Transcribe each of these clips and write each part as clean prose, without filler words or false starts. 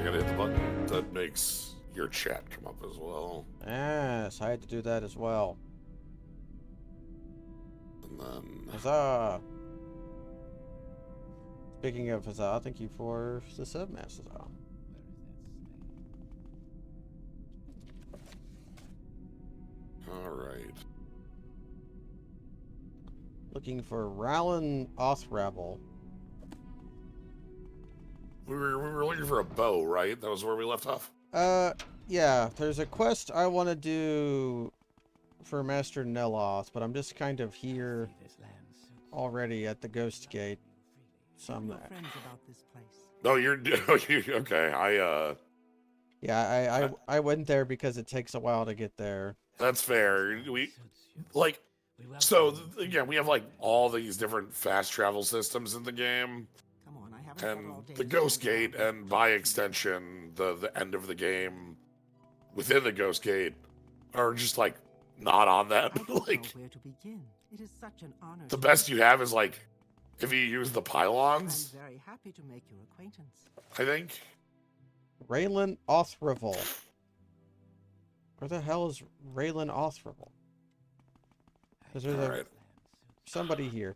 I gotta hit the button that makes your chat come up as well. Yes, I had to do that as well. And then... Huzzah! Speaking of huzzah, thank you for the sub, Mass Huzzah. Alright. Looking for Rowland Othravel. We were looking for a bow, right? That was where we left off? Yeah, there's a quest I want to do for Master Neloth, but I'm just kind of here already at the Ghost Gate. So I'm there. No, you're okay. Yeah, I went there because it takes a while to get there. That's fair. Again, we have like all these different fast travel systems in the game. And the Ghost Gate, and by extension, the end of the game within the Ghost Gate are just like not on that. Like, the best you have is like if you use the pylons. I'm very happy to make your acquaintance. I think. Raylan Othravel. Where the hell is Raylan Othravel? Because there's somebody here.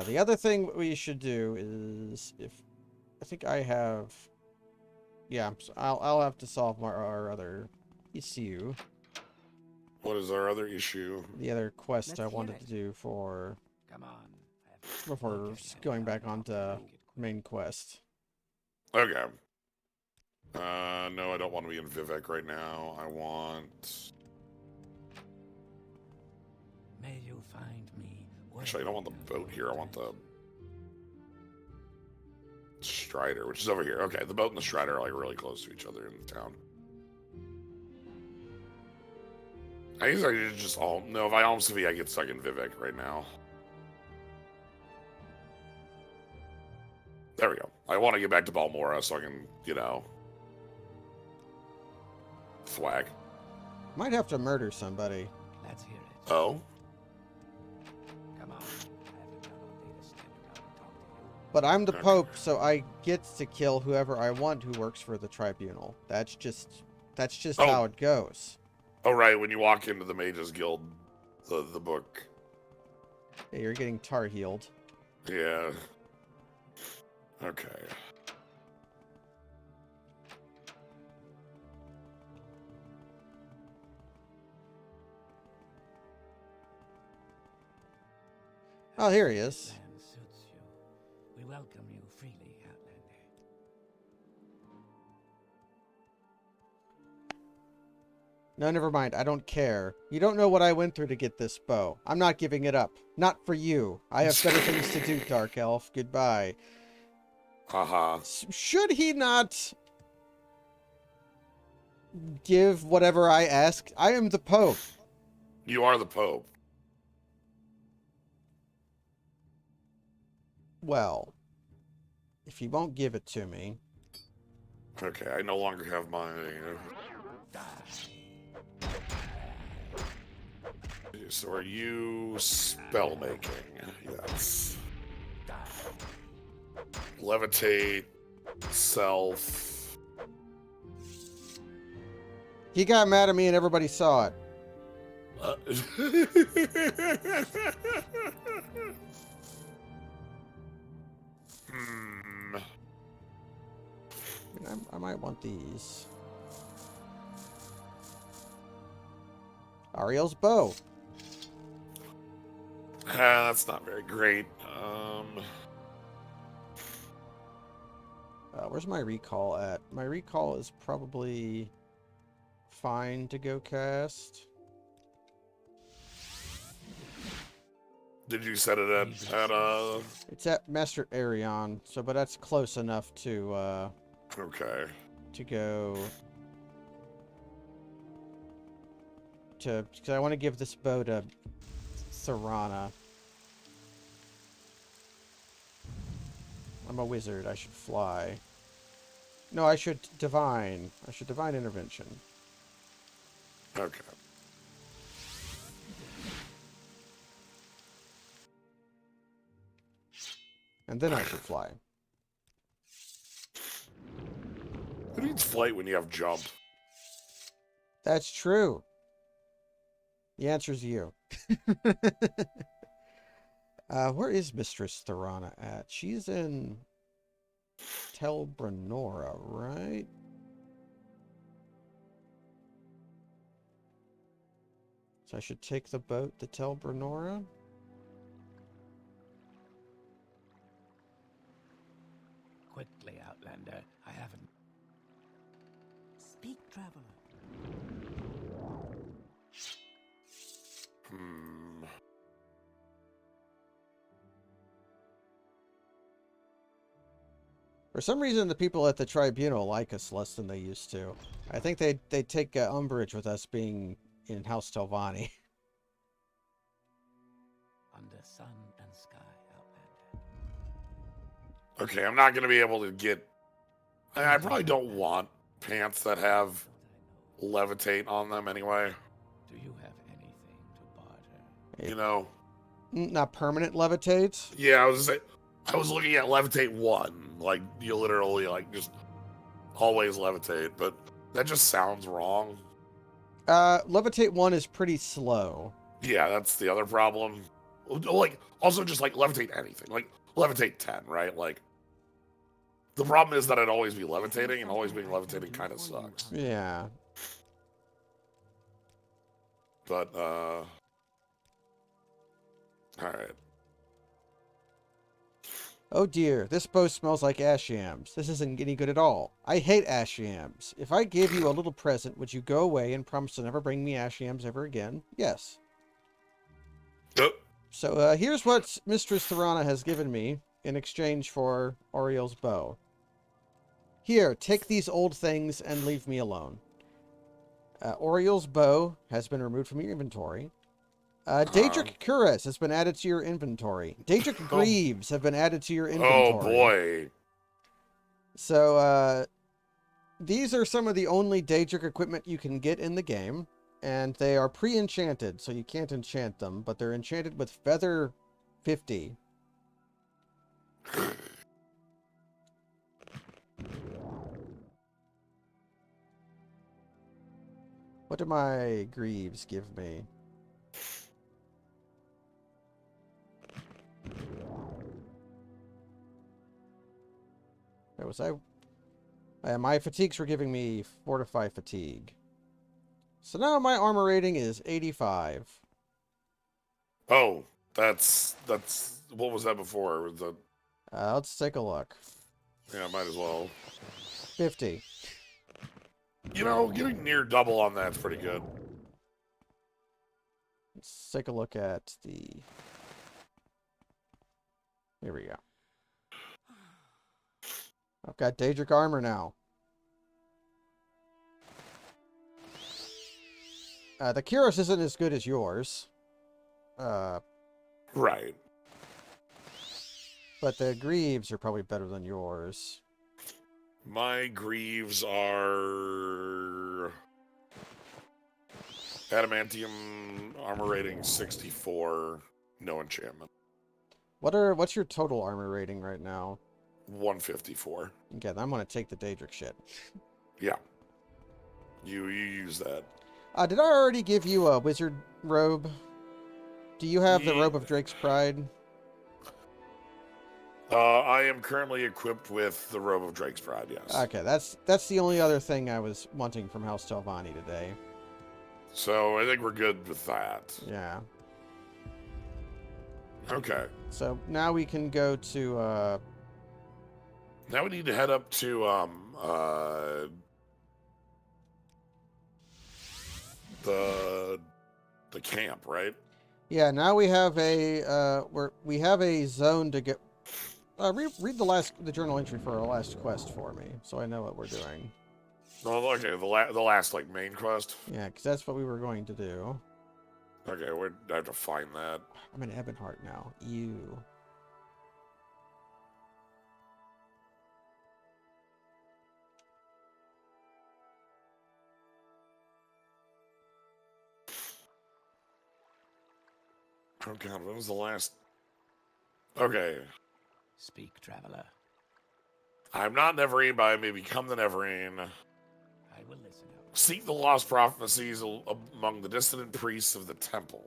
The other thing we should do is, I think I have, yeah, so I'll have to solve our other issue. What is our other issue? The other quest I wanted to do for, before going back onto main quest. Okay. No, I don't want to be in Vivek right now. I want... May you find me. Actually, I don't want the boat here. I want the Strider, which is over here. Okay, the boat and the Strider are like really close to each other in the town. I guess I should just all... No, if I almost V, I get stuck in Vivek right now. There we go. I want to get back to Balmora so I can, you know... Thwag. Might have to murder somebody. Let's hear it. Oh? Come on. But I'm the Pope, so I get to kill whoever I want who works for the tribunal. That's just how it goes. Oh, right, when you walk into the Mages Guild, the book. Yeah, you're getting tar healed. Yeah. Okay. Oh, here he is. We welcome you freely, Outlander. No, never mind. I don't care. You don't know what I went through to get this bow. I'm not giving it up. Not for you. I have better things to do, Dark Elf. Goodbye. Haha. Should he not give whatever I ask? I am the Pope. You are the Pope. Well, if he won't give it to me... Okay, I no longer have my... So are you spell making? Yes. Levitate, self. He got mad at me and everybody saw it. I might want these. Ariel's bow. That's not very great. Where's my recall at? My recall is probably fine to go cast. Did you set it at It's at Master Arion, so but that's close enough to okay. To go to, because I want to give this bow to Serana. I'm a wizard. I should fly. No, I should divine. I should divine intervention. Okay. And then I should fly. Who needs flight when you have jump? That's true. The answer's you. Where is Mistress Thorana at? She's in Telbranora, right? So I should take the boat to Telbranora? Quickly, Outlander. I haven't. Speak, traveler. For some reason, the people at the tribunal like us less than they used to. I think they take umbrage with us being in House Telvanni. Under sun and sky, Outlander. Okay, I'm not going to be able to get... I probably don't want pants that have levitate on them anyway. Do you have anything to barter? You know? Not permanent levitate? Yeah, I was looking at levitate 1. Like, you literally, like, just always levitate. But that just sounds wrong. Levitate 1 is pretty slow. Yeah, that's the other problem. Like, also just, like, levitate anything. Like, levitate 10, right? Like, the problem is that I'd always be levitating, and always being levitating kind of sucks. Yeah. But, alright. Oh dear, this bow smells like ash yams. This isn't any good at all. I hate ash yams. If I gave you a little present, would you go away and promise to never bring me ash yams ever again? Yes. So here's what Mistress Thorana has given me in exchange for Oriel's bow. Here, take these old things and leave me alone. Oriel's bow has been removed from your inventory. Daedric Cuirass has been added to your inventory. Daedric Greaves have been added to your inventory. Oh boy. So, these are some of the only Daedric equipment you can get in the game. And they are pre-enchanted, so you can't enchant them. But they're enchanted with Feather 50. What do my Greaves give me? Where was I? My fatigues were giving me Fortify Fatigue. So now my armor rating is 85. Oh, that's what was that before? Let's take a look. Yeah, might as well. 50. You know, getting near double on that's pretty good. Let's take a look at the... Here we go. I've got Daedric armor now. The Cuirass isn't as good as yours. Right. But the Greaves are probably better than yours. My Greaves are adamantium armor rating 64, no enchantment. What's your total armor rating right now? 154. Okay, I'm gonna take the Daedric shit. Yeah. You use that. Did I already give you a wizard robe? Do you have the robe of Drake's Pride? I am currently equipped with the robe of Drake's Pride, yes. Okay, that's the only other thing I was wanting from House Telvanni today. So I think we're good with that. Yeah. Okay. So now we can go to Now we need to head up to the camp, right? yeah, now we have a we have a zone to get. Read the journal entry for our last quest for me, so I know what we're doing. Oh, okay, the last like main quest. Yeah, because that's what we were going to do. Okay, I have to find that. I'm in Ebonheart now. You. Oh god, when was the last? Okay. Speak, traveler. I'm not Neverine, but I may become the Neverine. I will listen out. Seek the lost prophecies among the dissident priests of the temple.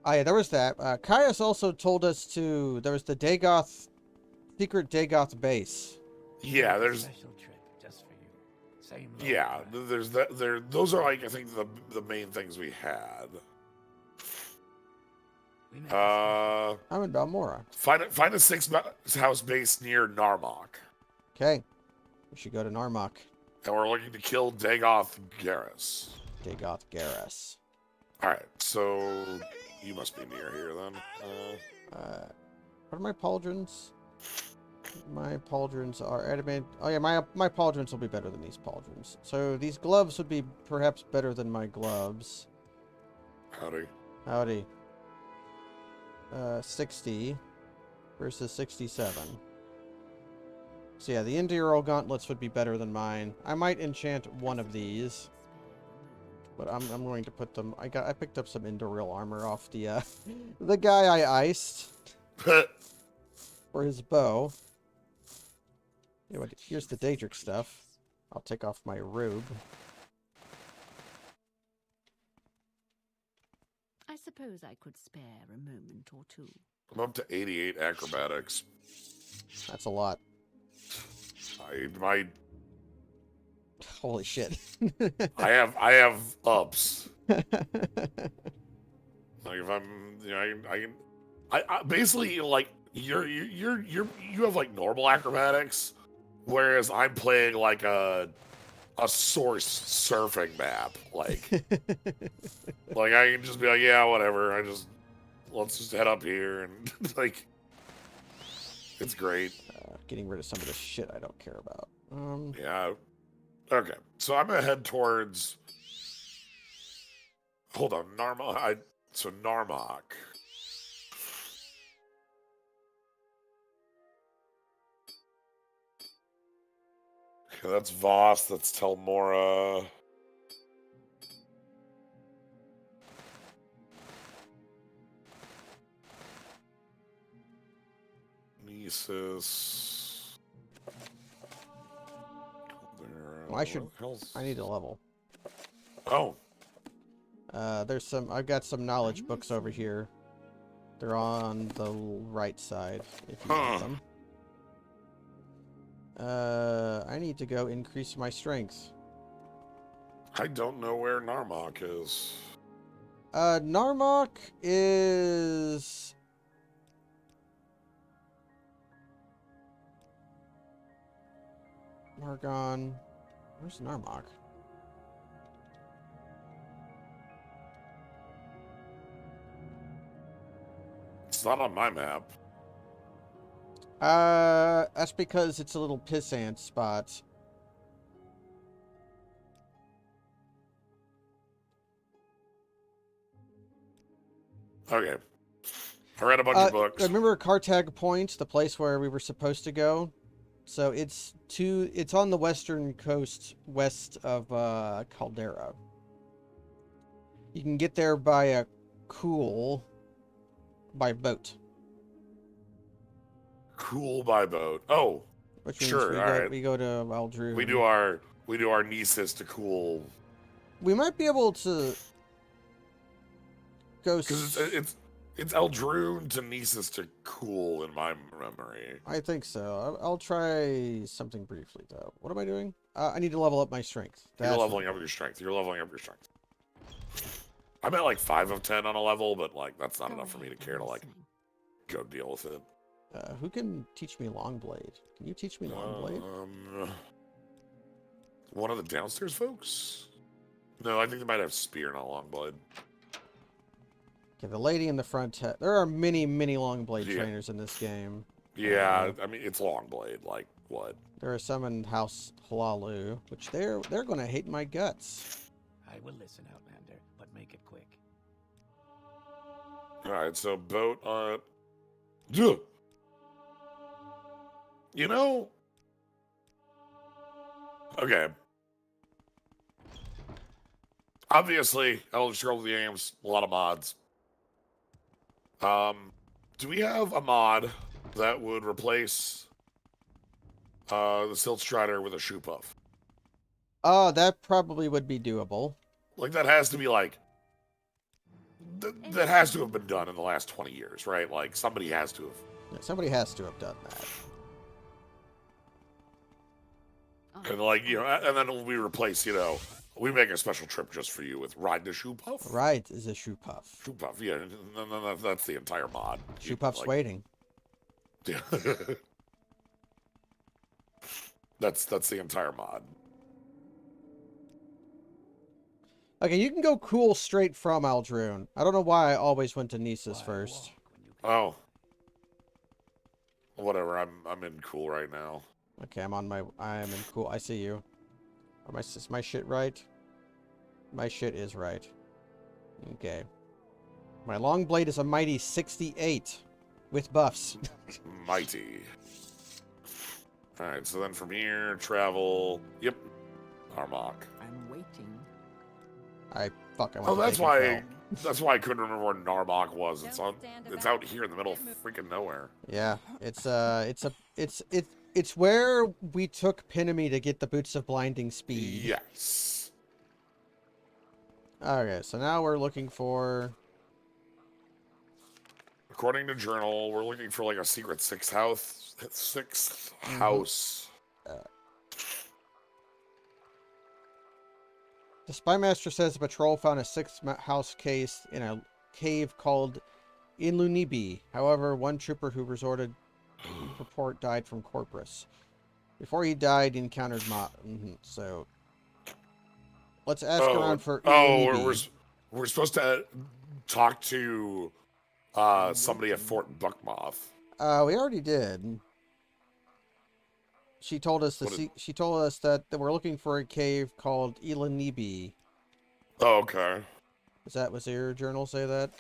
Oh, yeah, there was that. Caius also told us there was the Dagoth, secret Dagoth base. Yeah, there's... Special trip just for you. Same Yeah, logo. there's that. Those are, like, I think, the main things we had. We make a I'm in Balmora. Find a 6-house base near Narmok. Okay. We should go to Narmok. And we're looking to kill Dagoth Garrus. Dagoth Garrus. Alright, so you must be near here then. What are my pauldrons? My pauldrons are adamant. Oh yeah, my pauldrons will be better than these pauldrons. So these gloves would be perhaps better than my gloves. Howdy. Howdy. 60 versus 67. So yeah, the Endural gauntlets would be better than mine. I might enchant one of these, but I'm going to put them. I picked up some Endural armor off the the guy I iced for his bow. Anyway, here's the Daedric stuff. I'll take off my robe. I suppose I could spare a moment or two. I'm up to 88 acrobatics. That's a lot. My Holy shit. I have ups. Like if I'm, I basically, like, you have like normal acrobatics, whereas I'm playing like a source surfing map. Like I can just be like, yeah, whatever. Let's just head up here and like, it's great. Getting rid of some of the shit I don't care about. Yeah. Okay. So I'm gonna head towards. Hold on, Narmok. So Narmok. Okay, that's Voss. That's Telmora. Nesis. Well, I need a level. Oh. I've got some knowledge books over here. They're on the right side, if you want them. I need to go increase my strength. I don't know where Narmok is. Narmok is... Margon... Where's Narmok? It's not on my map. That's because it's a little pissant spot. Okay. I read a bunch of books. Remember Cartag Point, the place where we were supposed to go? So it's on the western coast west of Caldera. You can get there by a by boat. Cool by boat. Oh, Which means sure. we go to Aldru. We do our Nesis to cool. We might be able to go. Because it's Eldrune to Nesis to cool in my memory. I think so. I'll try something briefly though. What am I doing? I need to level up my strength. You're leveling up your strength. I'm at like 5 of 10 on a level, but like that's not enough for me to care to like go deal with it. Who can teach me Longblade? Can you teach me Longblade? One of the downstairs folks? No, I think they might have Spear, not Longblade. Okay, the lady in the front. There are many Longblade trainers in this game. Yeah, I mean it's Longblade. Like what? There are some in House Hlalu, which they're gonna hate my guts. I will listen, Outlander, but make it quick. All right, so boat on. You know. Okay. Obviously, Elder Scrolls of the Games, a lot of mods. Do we have a mod that would replace The Silt Strider with a shoe puff. Oh, that probably would be doable. Like, that has to be, like... that has to have been done in the last 20 years, right? Like, somebody has to have. Yeah, somebody has to have done that. And, like, you know, and then we replace, you know, we make a special trip just for you with Ride the Shoe Puff. Right, is a shoe puff. Shoe Puff, yeah. And that's the entire mod. Shoe puff's like, waiting. Yeah. That's the entire mod. Okay, you can go cool straight from Aldrune. I don't know why I always went to Nisa's first. Oh. Whatever, I'm in cool right now. Okay, I am in cool. I see you. Is my shit right? My shit is right. Okay. My long blade is a mighty 68 with buffs. Mighty. Alright, so then from here, travel. Yep. Armok. I'm waiting. I went Oh, to that's Bacon why Fell. that's why I couldn't remember where Narmok was. It's out here in the middle of freaking nowhere. Yeah, it's where we took Pinami to get the Boots of Blinding Speed. Yes. Okay, so now we're looking for... According to Journal, we're looking for like a secret sixth house. The Spymaster says the patrol found a sixth house case in a cave called Inlunibi. However, one trooper who resorted to report died from Corpus. Before he died, he encountered So, let's ask around for Inlunibi. We're supposed to talk to somebody at Fort Buckmoth. We already did. She told us that we're looking for a cave called Ilanibi. Oh, okay. Was your journal say that?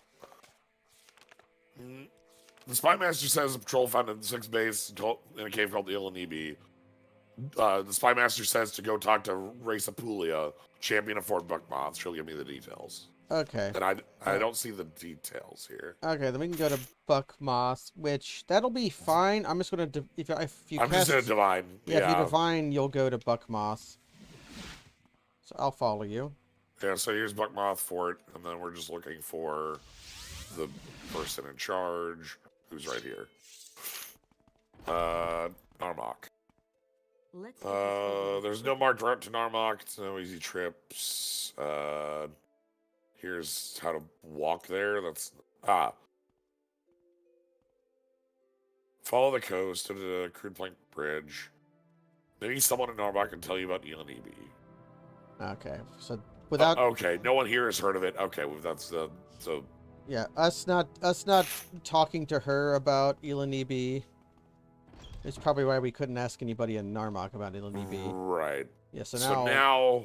The Spymaster says the patrol found a sixth base in a cave called Ilanibi. The Spymaster says to go talk to Race Apulia, champion of Fort Buckmoth. She'll give me the details. Okay. And I don't see the details here. Okay, then we can go to Buckmoth, which that'll be fine. I'm just gonna if you I'm just gonna divine. Yeah, if you divine, you'll go to Buckmoth. So I'll follow you. Yeah. So here's Buckmoth Fort, and then we're just looking for the person in charge, who's right here. Narmok. There's no marked route to Narmok. It's no easy trips. Here's how to walk there. Follow the coast to the crude plank bridge. Maybe someone in Narmok can tell you about Ilanibi. Okay, so without okay, no one here has heard of it. Okay, well, that's so. Yeah, us not talking to her about Ilanibi. It's probably why we couldn't ask anybody in Narmok about Ilanibi. Right. Yeah, so now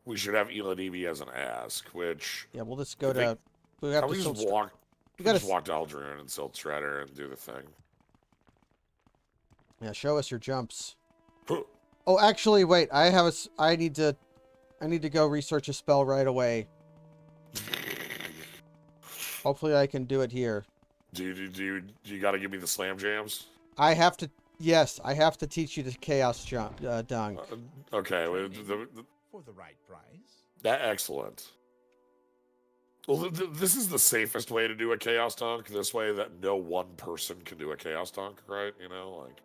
we should have Ilanibi as an ask, which... Yeah, we'll just go to... We have to just walk to Aldrune and Silt Strider and do the thing. Yeah, show us your jumps. Oh, actually, wait. I need to go research a spell right away. Hopefully I can do it here. Do you gotta give me the slam jams? I have to teach you the chaos jump, dunk. Okay. For the right price. Excellent. Well, this is the safest way to do a chaos dunk. This way that no one person can do a chaos dunk, right? You know, like...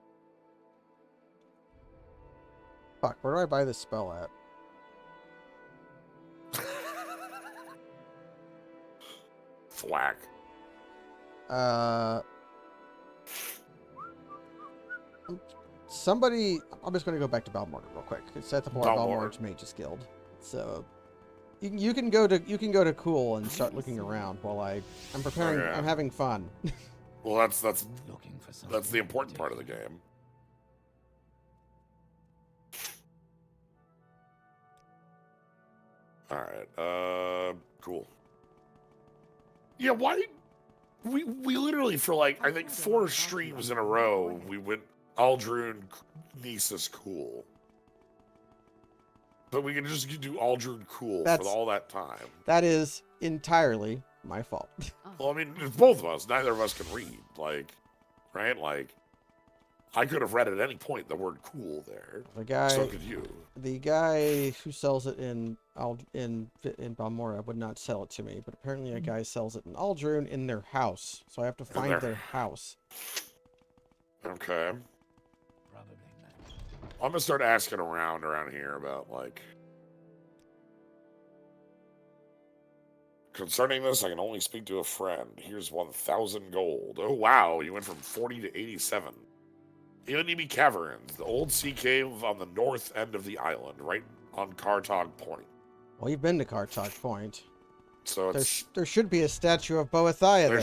Fuck, where do I buy this spell at? Thwack. Somebody... I'm just going to go back to Balmorgan real quick. It's at the point of Balmorgan's Mage's Guild. So... You can go to Cool and start looking around while I'm preparing. Okay. I'm having fun. Well, that's the important part of the game. All right. Cool. Yeah. Why? We literally for like I think 4 streams in a row we went Aldrune, Nisa's Cool. But we can just do Aldrune Cool for all that time. That is entirely my fault. Well, I mean, it's both of us. Neither of us can read. Like, right? Like, I could have read at any point the word "cool" there. So could you. The guy who sells it in Balmora would not sell it to me, but apparently a guy sells it in Aldrune in their house. So I have to find their house. Okay. Probably not. I'm gonna start asking around here about like. Concerning this, I can only speak to a friend. Here's 1,000 gold. Oh wow, you went from 40 to 87. Ionimi Caverns, the old sea cave on the north end of the island, right on Kartog Point. Well, you've been to Kartog Point. So it's there should be a statue of Boethia there.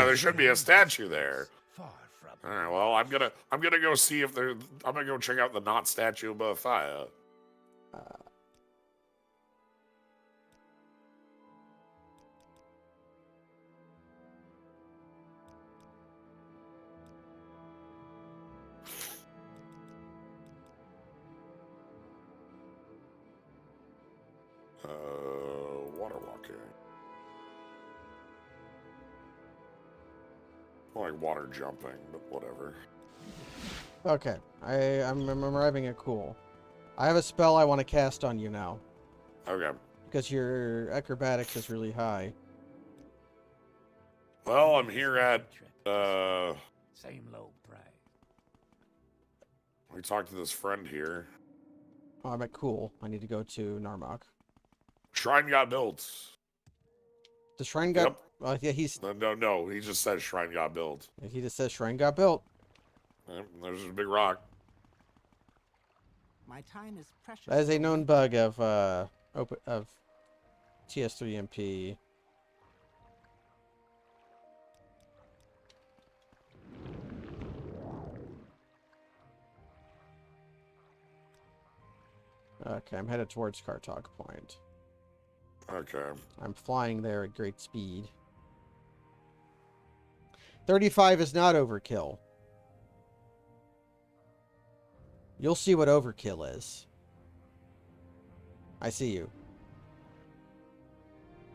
There should be a statue there. Far from. All right, well, I'm gonna go see if there. I'm gonna go check out the not statue of Boethia. Water walking. Like water jumping, but whatever. Okay, I'm arriving at cool. I have a spell I want to cast on you now. Okay. Because your acrobatics is really high. Well, I'm here at Same low price. we talked to this friend here. Oh, I'm at cool. I need to go to Narmak. Shrine got built. The shrine got... Yep. Yeah, he's... No, he just said shrine got built. He just says shrine got built. Yep, there's a big rock. My time is precious. That is a known bug of TES3MP. Okay, I'm headed towards Kartog Point. Okay. I'm flying there at great speed. 35 is not overkill. You'll see what overkill is. I see you.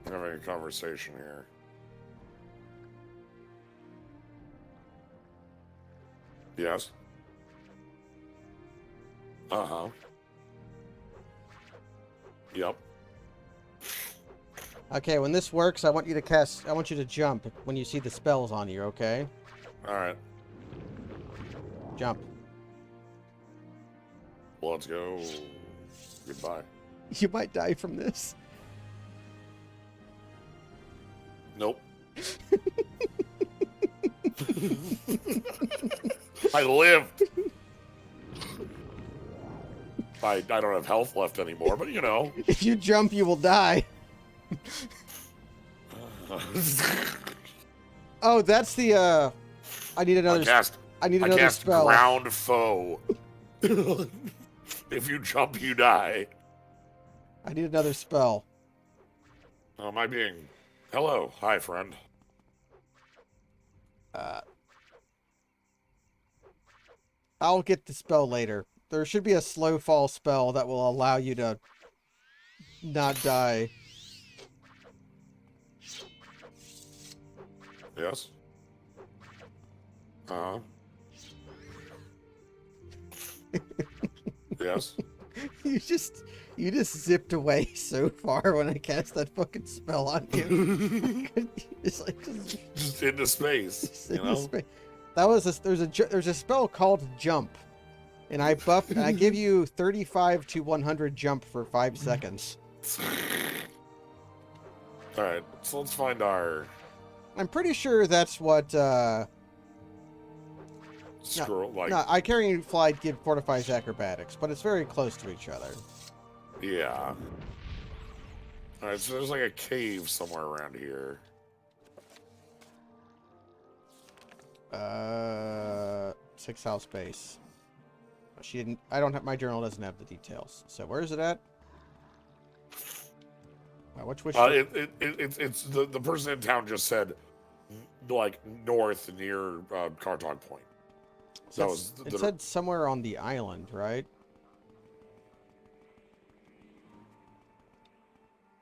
I'm having a conversation here. Yes. Uh-huh. Yep. Okay, when this works, I want you to jump when you see the spells on you, okay? Alright. Jump. Let's go. Goodbye. You might die from this. Nope. I lived. I don't have health left anymore, but you know. If you jump, you will die. Oh, that's the I need another spell. Ground foe. If you jump, you die. I need another spell. Oh, am I being... Hello. Hi, friend. I'll get the spell later. There should be a slow fall spell that will allow you to not die. Yes? Uh-huh. Yes? You just zipped away so far when I cast that fucking spell on you. It's like just into space, you know? That was there's a spell called Jump, and I give you 35 to 100 jump for 5 seconds. All right, so let's find our. I'm pretty sure that's what. Scroll like. No, I carry fly give fortifies acrobatics, but it's very close to each other. Yeah. All right, so there's like a cave somewhere around here. 6 house base. She didn't. I don't have my journal. Doesn't have the details. So where is it at? Which it's the person in town just said, like north near Kartog Point. It said somewhere on the island, right?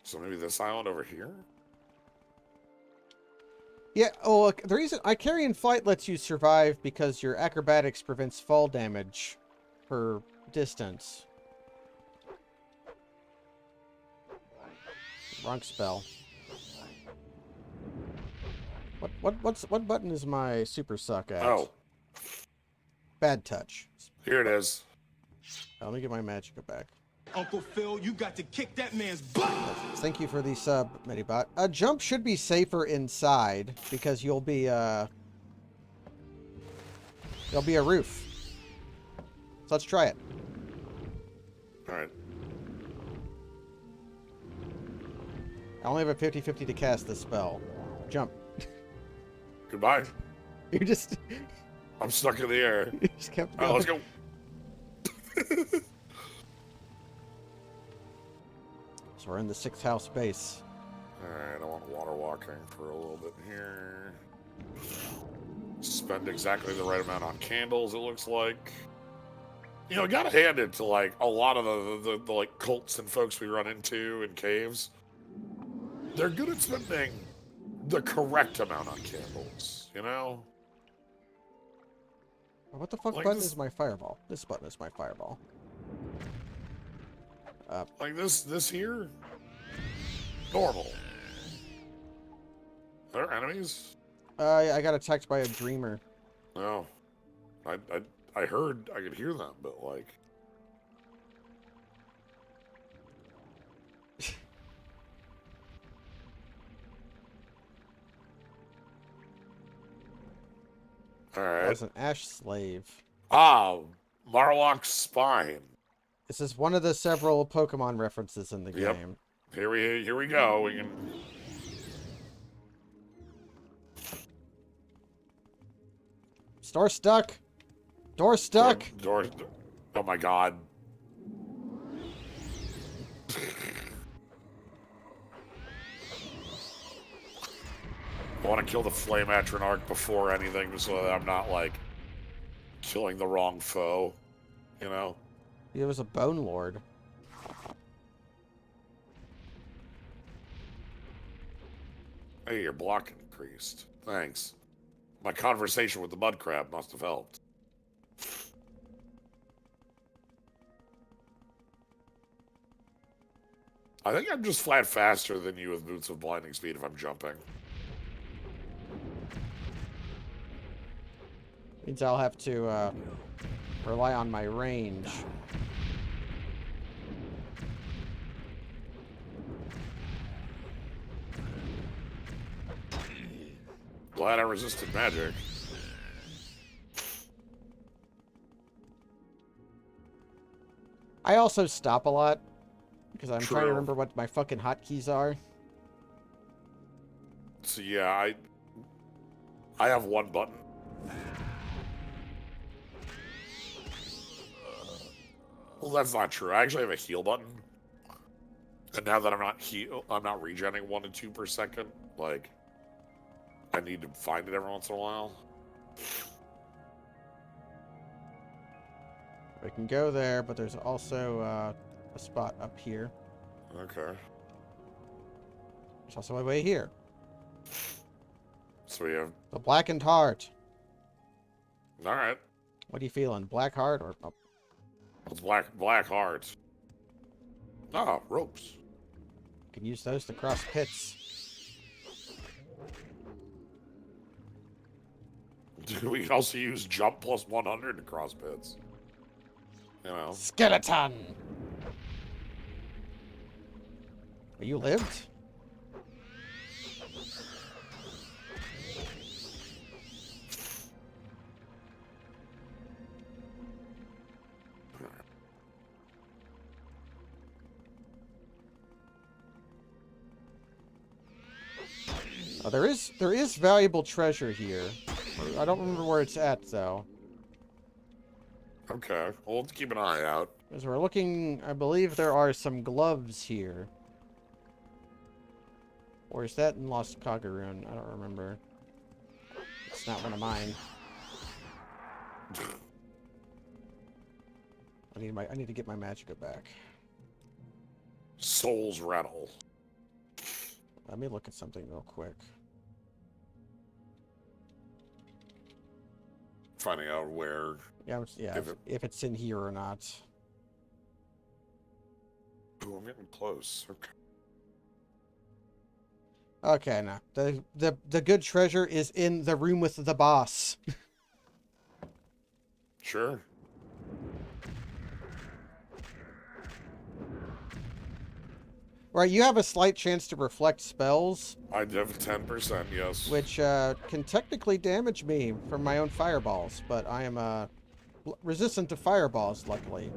So maybe this island over here? Yeah, oh, look, the reason Icarian Flight lets you survive because your acrobatics prevents fall damage per distance. Wrong spell. What button is my super suck at? Oh, Bad touch. here it is. Let me get my magicka back. Uncle Phil, you got to kick that man's butt! Thank you for the sub, Medibot. A jump should be safer inside because you'll be there'll be a roof. So let's try it. All right. I only have a 50-50 to cast this spell. Jump. Goodbye. You just I'm stuck in the air. you just kept All going. right, let's go. So we're in the 6th house base. Alright, I want water walking for a little bit here. Spend exactly the right amount on candles, it looks like. You know, gotta hand it to, like, a lot of the like, cults and folks we run into in caves. They're good at spending the correct amount on candles, you know? What the fuck Like button this- is my fireball? This button is my fireball. Like this here? Normal. Are there enemies? I got attacked by a dreamer. No. I heard, I could hear them, but like... That Alright. was an ash slave. Ah, Marlock's spine. This is one of the several Pokemon references in the Yep. game. Here we go. We can... Door stuck! Door stuck! Door. Oh my god. I want to kill the Flame Atronach before anything so that I'm not, like, killing the wrong foe. You know? He was a Bone Lord. Hey, your block increased. Thanks. My conversation with the mud crab must have helped. I think I'm just flat faster than you with Boots of Blinding Speed if I'm jumping. Means I'll have to rely on my range. Glad I resisted magic. I also stop a lot because I'm trying to True. remember what my fucking hotkeys are. So yeah, I have one button. Well, that's not true. I actually have a heal button. And now that I'm not regenerating 1 and 2 per second, like, I need to find it every once in a while. We can go there, but there's also a spot up here. Okay. There's also a way here. So we have... The Blackened Heart. Alright. What are you feeling? Black Heart or... Oh, It's black heart. Ah, ropes. can use those to cross pits. We can also use jump plus 100 to cross pits. You know. Skeleton! You lived? Oh, there is valuable treasure here. I don't remember where it's at though. Okay. Well, let's keep an eye out. As we're looking, I believe there are some gloves here. Or is that in Lost Kagurun? I don't remember. It's not one of mine. I need to get my magicka back. Soul's Rattle. Let me look at something real quick. finding out where. Yeah, if it's in here or not. Ooh, I'm getting close. Okay. Okay, now the good treasure is in the room with the boss. Sure. Right, you have a slight chance to reflect spells, I have 10%, yes. which can technically damage me from my own fireballs, but I am resistant to fireballs, luckily.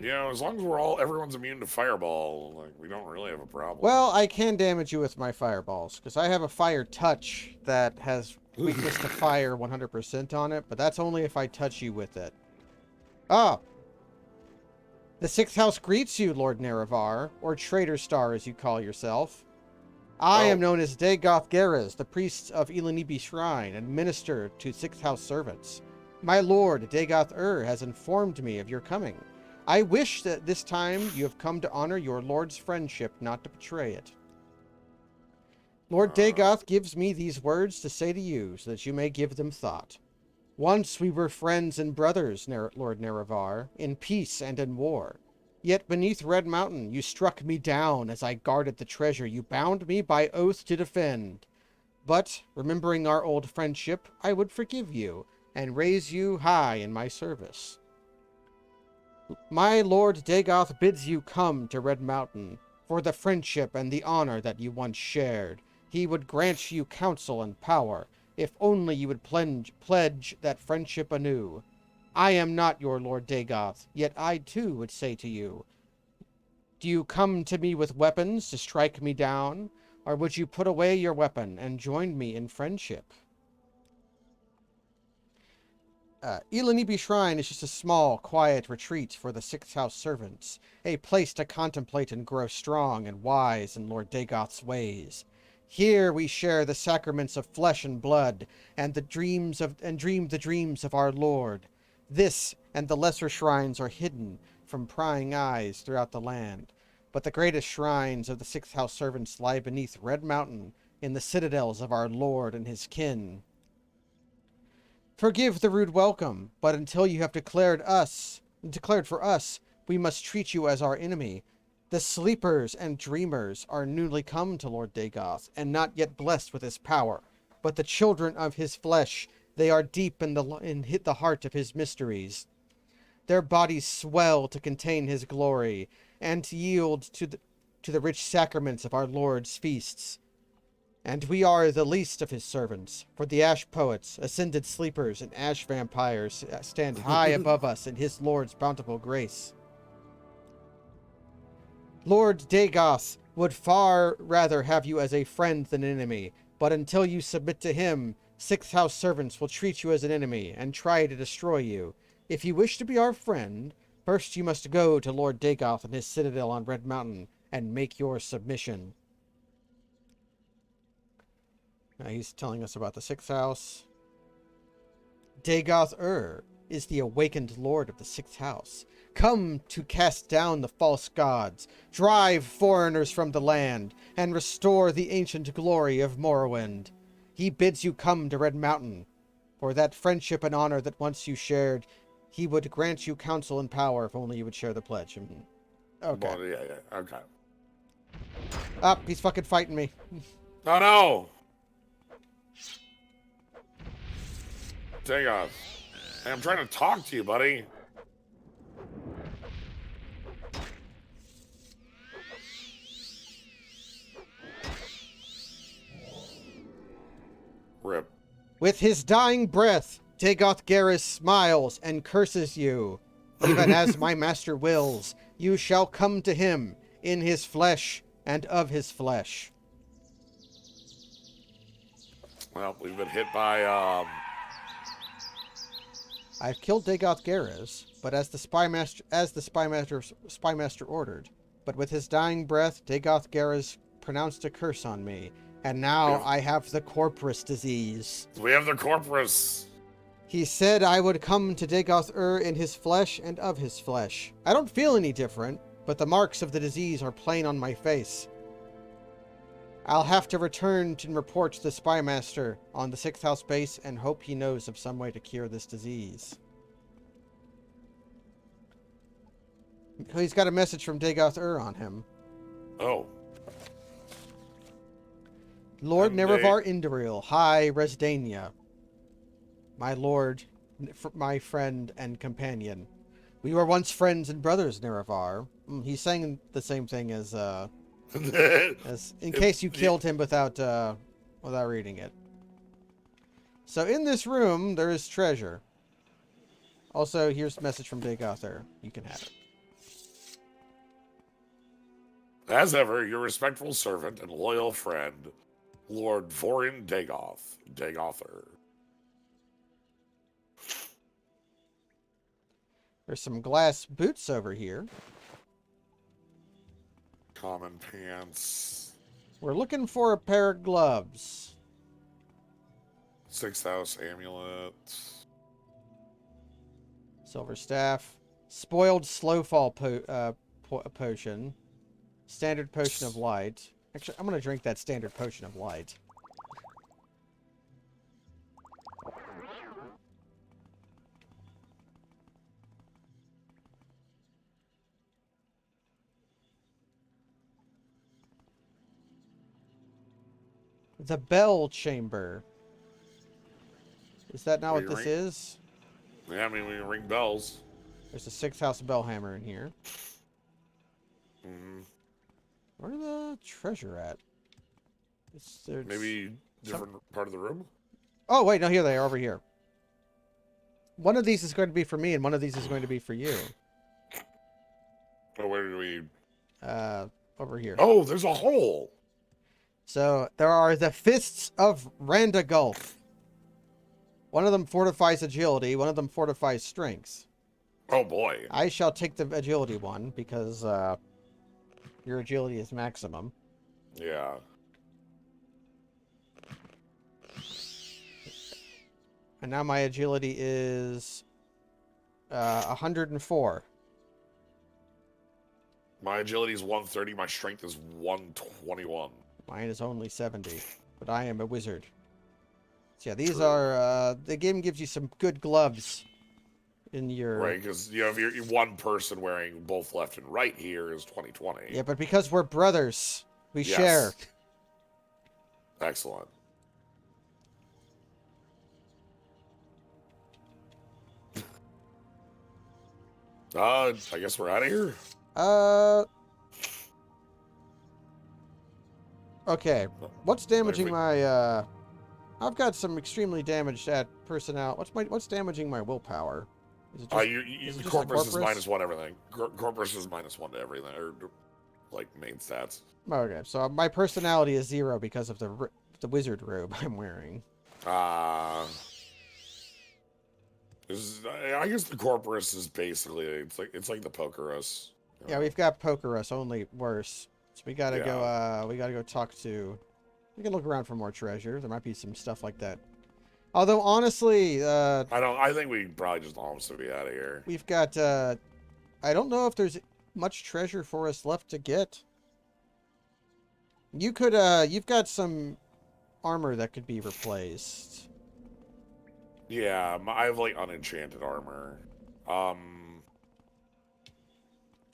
You know, as long as everyone's immune to fireball, like, we don't really have a problem. Well, I can damage you with my fireballs, because I have a fire touch that has weakness to fire 100% on it, but that's only if I touch you with it. Ah! The Sixth House greets you, Lord Nerevar, or Traitor Star as you call yourself. I am known as Dagoth Geras, the priest of Ilanibi Shrine, and minister to Sixth House servants. My lord, Dagoth has informed me of your coming. I wish that this time you have come to honor your lord's friendship, not to betray it. Lord Dagoth gives me these words to say to you, so that you may give them thought. Once we were friends and brothers, Lord Nerevar, in peace and in war. Yet beneath Red Mountain you struck me down as I guarded the treasure you bound me by oath to defend. But, remembering our old friendship, I would forgive you, and raise you high in my service. My Lord Dagoth bids you come to Red Mountain, for the friendship and the honor that you once shared. He would grant you counsel and power, if only you would pledge that friendship anew. I am not your Lord Dagoth, yet I too would say to you, do you come to me with weapons to strike me down, or would you put away your weapon and join me in friendship? Ilanibi Shrine is just a small, quiet retreat for the Sixth House servants, a place to contemplate and grow strong and wise in Lord Dagoth's ways. Here we share the sacraments of flesh and blood, and dream the dreams of our Lord. This and the lesser shrines are hidden from prying eyes throughout the land, but the greatest shrines of the Sixth House servants lie beneath Red Mountain, in the citadels of our Lord and his kin. Forgive the rude welcome, but until you have declared for us, we must treat you as our enemy. The sleepers and dreamers are newly come to Lord Dagoth, and not yet blessed with his power, but the children of his flesh. They are deep in the heart of his mysteries. Their bodies swell to contain his glory, and to yield to the rich sacraments of our Lord's feasts. And we are the least of his servants, for the ash poets, ascended sleepers, and ash vampires stand high above us in his Lord's bountiful grace. Lord Dagoth would far rather have you as a friend than an enemy, but until you submit to him, Sixth House servants will treat you as an enemy and try to destroy you. If you wish to be our friend, first you must go to Lord Dagoth and his citadel on Red Mountain and make your submission. Now he's telling us about the Sixth House. Dagoth is the awakened lord of the Sixth House, come to cast down the false gods, drive foreigners from the land, and restore the ancient glory of Morrowind. He bids you come to Red Mountain. For that friendship and honor that once you shared, he would grant you counsel and power if only you would share the pledge. Okay. Well, yeah, okay. He's fucking fighting me. Oh, no! Dagoth. Hey, I'm trying to talk to you, buddy. Rip. With his dying breath, Dagoth Geras smiles and curses you. Even as my master wills, you shall come to him in his flesh and of his flesh. Well, we've been hit by, I've killed Dagoth Geras, but as the spy master ordered. But with his dying breath, Dagoth Geras pronounced a curse on me, and now I have the Corporus disease. we have the Corporus. He said I would come to Dagoth in his flesh and of his flesh. I don't feel any different, but the marks of the disease are plain on my face. I'll have to return and report to the spy master on the 6th house base and hope he knows of some way to cure this disease. He's got a message from Dagoth on him. Oh. Lord And Nerevar Induril, hi Resdania. My lord, my friend and companion. We were once friends and brothers, Nerevar. He's saying the same thing as in case you killed him without reading it. So in this room, there is treasure. Also, here's a message from Dagoth. You can have it. As ever, your respectful servant and loyal friend, Lord Vorin Dagoth. Dagother. There's some glass boots over here. Common pants. We're looking for a pair of gloves. 6th house amulet. Silver staff. Spoiled slowfall potion. Standard potion of light. Actually, I'm going to drink that standard potion of light. The bell chamber. Is that not what this is? Yeah, I mean, we can ring bells. There's a 6th house bell hammer in here. Mm-hmm. Where's the treasure at? Maybe different part of the room? Oh, wait, no, here they are, over here. One of these is going to be for me, and one of these is going to be for you. Oh, where do we... Over here. Oh, there's a hole! So, there are the Fists of Randagulf. One of them fortifies agility, one of them fortifies strength. Oh, boy. I shall take the agility one, because, your agility is maximum. Yeah. And now my agility is 104. My agility is 130, my strength is 121. Mine is only 70, but I am a wizard. So yeah, these are, the game gives you some good gloves in your... Right, because, you know, if you're one person wearing both left and right here is 2020. Yeah, but because we're brothers, we share. Excellent. I guess we're out of here? Okay. What's damaging my, I've got some extremely damaged at personnel. What's damaging my willpower? Is it just, Corpus is -1 everything. Corpus is -1 to everything, or, like, main stats. Okay, so my personality is 0 because of the wizard robe I'm wearing. I guess the Corpus is basically, it's like the Pokerus. Yeah, we've got Pokerus, only worse. So we gotta go talk to... We can look around for more treasure. There might be some stuff like that. Although, honestly... I think we probably just almost be out of here. We've got, I don't know if there's much treasure for us left to get. You could, you've got some armor that could be replaced. Yeah, I have, like, unenchanted armor.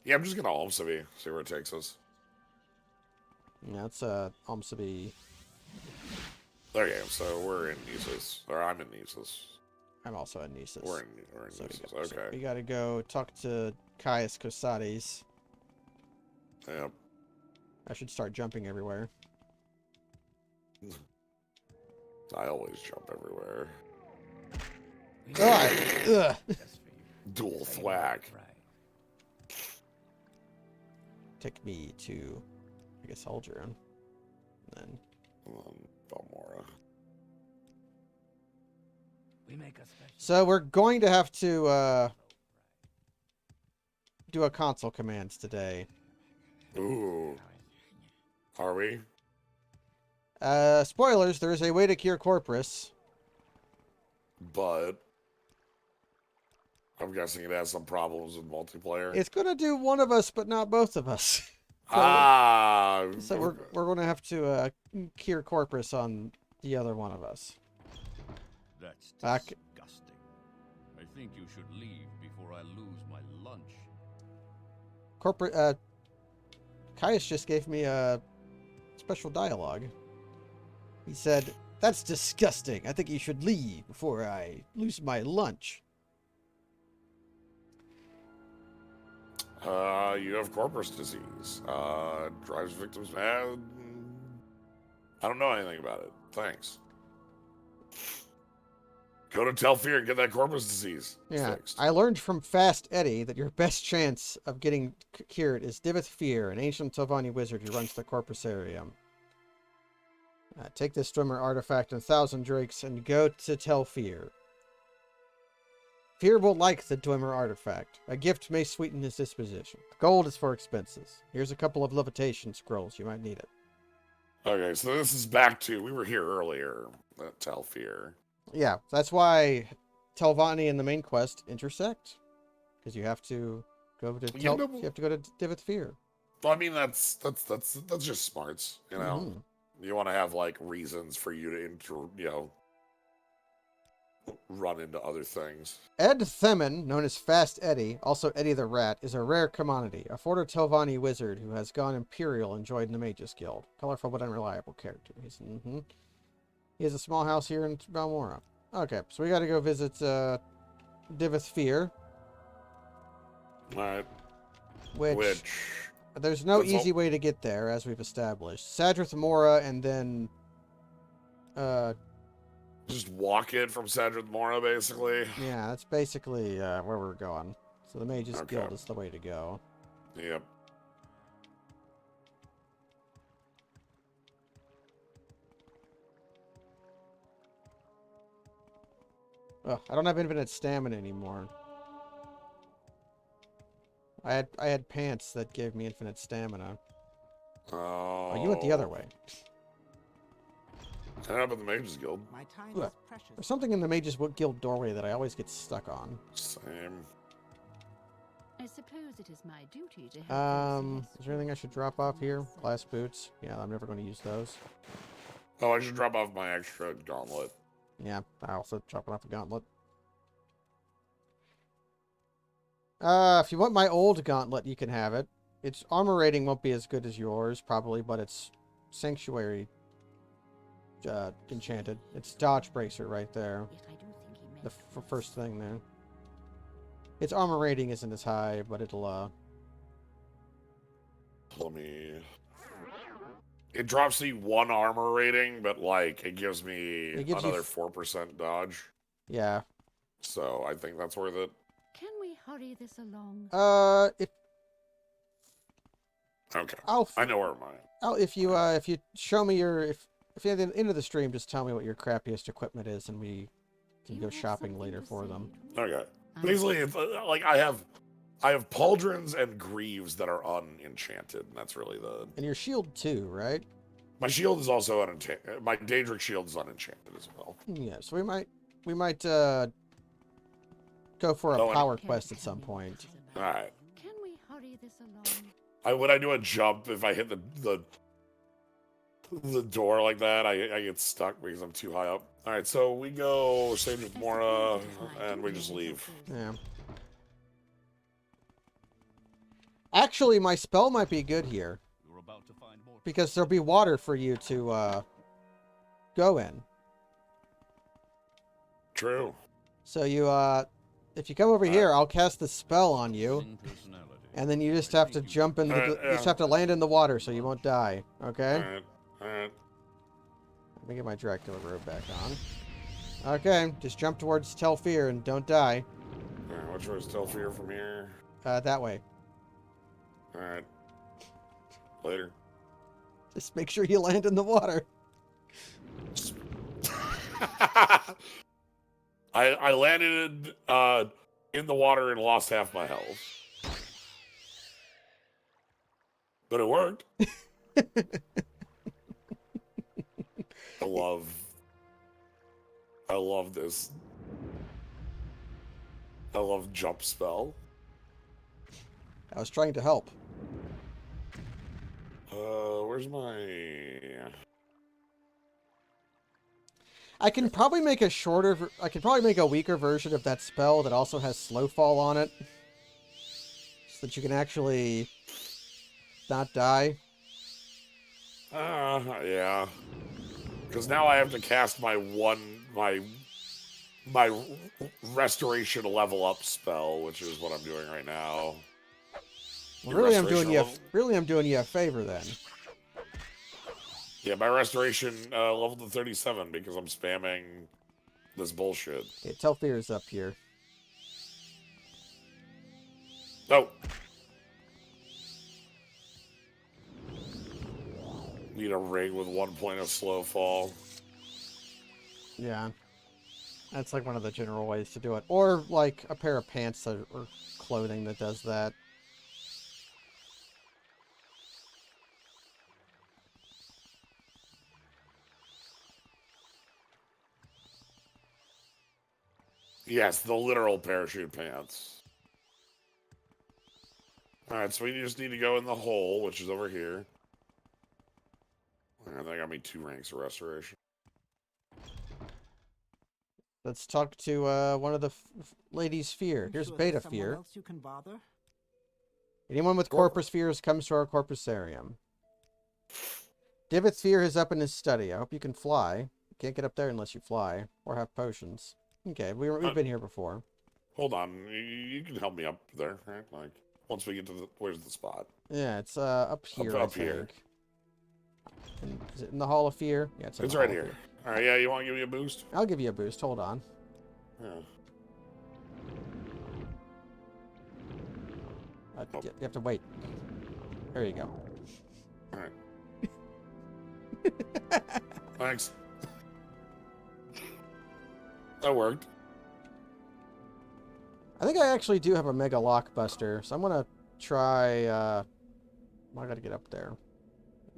Yeah, I'm just gonna Almseby, see where it takes us. Yeah, it's, Almseby. Okay, so we're in Nisus. Or I'm in Nisus. I'm also in Nisus. We're in Nisus, okay. So we gotta go talk to Caius Cosades. Yep. I should start jumping everywhere. I always jump everywhere. Ugh. Dual thwack. Take me to, I guess, Aldrin. Then Balmora. So we're going to have to do a console commands today. Ooh. Are we? Spoilers, there is a way to cure Corpus. But I'm guessing it has some problems with multiplayer. It's gonna do one of us, but not both of us. So we're going to have to cure corpus on the other one of us. That's Back. disgusting. I think you should leave before I lose my lunch. Caius just gave me a special dialogue. He said, "That's disgusting. I think you should leave before I lose my lunch." You have corpus disease. Drives victims mad. I don't know anything about it. Thanks. Go to Telfear and get that corpus disease fixed. I learned from Fast Eddie that your best chance of getting cured is Divith Fear, an ancient Tovani wizard who runs the Corpusarium. Take this Dwemer artifact and 1,000 drakes and go to Telfear. Fear will like the Dwemer artifact. A gift may sweeten his disposition. The gold is for expenses. Here's a couple of levitation scrolls. You might need it. Okay, so this is back to, we were here earlier at Telfear. Yeah, that's why Telvanni and the main quest intersect. Because you have to go to you have to go to Divith Fear. Well, I mean, that's just smarts, you know? You want to have, like, reasons for you to, run into other things. Ed Themin, known as Fast Eddie, also Eddie the Rat, is a rare commodity. A Forder Telvanni wizard who has gone imperial and joined the Mages Guild. Colorful but unreliable character. He has a small house here in Balmora. Okay, so we gotta go visit Divith Fear. Alright. Which there's no easy way to get there, as we've established. Sadrith Mora and then just walk in from Sadrith Mora, basically. Yeah, that's basically where we're going. So the Mages Guild is the way to go. Yep. Ugh, I don't have infinite stamina anymore. I had pants that gave me infinite stamina. Oh, you went the other way. I ended up in the Mages Guild. My time Look, is precious. there's something in the Mages Guild doorway that I always get stuck on. Same. I suppose it is my duty to help. Is there anything I should drop off here? Glass boots. Yeah, I'm never going to use those. Oh, I should drop off my extra gauntlet. Yeah, I also dropping off a gauntlet. If you want my old gauntlet, you can have it. Its armor rating won't be as good as yours, probably, but it's Sanctuary enchanted. It's Dodge Bracer right there. The first thing there. Its armor rating isn't as high, but it'll, Let me... It drops me 1 armor rating, but, like, it gives me another 4% dodge. Yeah. So, I think that's worth it. Can we hurry this along? Okay. I know where mine. If you show me your... If you at the end of the stream, just tell me what your crappiest equipment is, and we can go shopping later for them. Okay. Basically, it's, like, I have pauldrons and greaves that are unenchanted, and that's really the... And your shield too, right? My shield is also unenchanted. My Daedric shield is unenchanted as well. Yeah, so we might go for a power quest at some point. Alright. Can we hurry this along? When I do a jump, if I hit the door like that, I get stuck because I'm too high up. Alright, so we go save with Mora, and we just leave. Yeah. Actually, my spell might be good here. Because there'll be water for you to go in. True. So you, if you come over here, I'll cast the spell on you. And then you just have to jump in, you just have to land in the water so you won't die. Okay? Alright. Let me get my Dracula robe back on. Okay, just jump towards Telfear and don't die. Alright, which way is Telfear from here? That way. Alright. Later. Just make sure you land in the water. I landed in the water and lost half my health. But it worked. I love this. I love jump spell. I was trying to help. Where's my... I can probably make a I can probably make a weaker version of that spell that also has slow fall on it. So that you can actually not die. Yeah. Because now I have to cast my restoration level up spell, which is what I'm doing right now. Well, really, I'm doing you a favor then. Yeah, my restoration level to 37 because I'm spamming this bullshit. Okay, Telfear's up here. Oh. Need a ring with 1 point of slow fall. Yeah. That's like one of the general ways to do it. Or like a pair of pants or clothing that does that. Yes, the literal parachute pants. Alright, so we just need to go in the hole, which is over here. And that got me 2 ranks of restoration. Let's talk to one of the ladies' fear. Here's Beta Fear. Else you can bother? Anyone with Corpus Fears comes to our Corpusarium. Divith Fear is up in his study. I hope you can fly. You can't get up there unless you fly or have potions. Okay, we've been here before. Hold on, you can help me up there, right? Like, once we get to the... Where's the spot? Yeah, it's up here, up here. Is it in the Hall of Fear? Yeah, it's right here. Alright, yeah, you want to give me a boost? I'll give you a boost. Hold on. Yeah. You have to wait. There you go. Alright. Thanks. That worked. I think I actually do have a Mega Lockbuster, so I'm gonna try, I gotta get up there.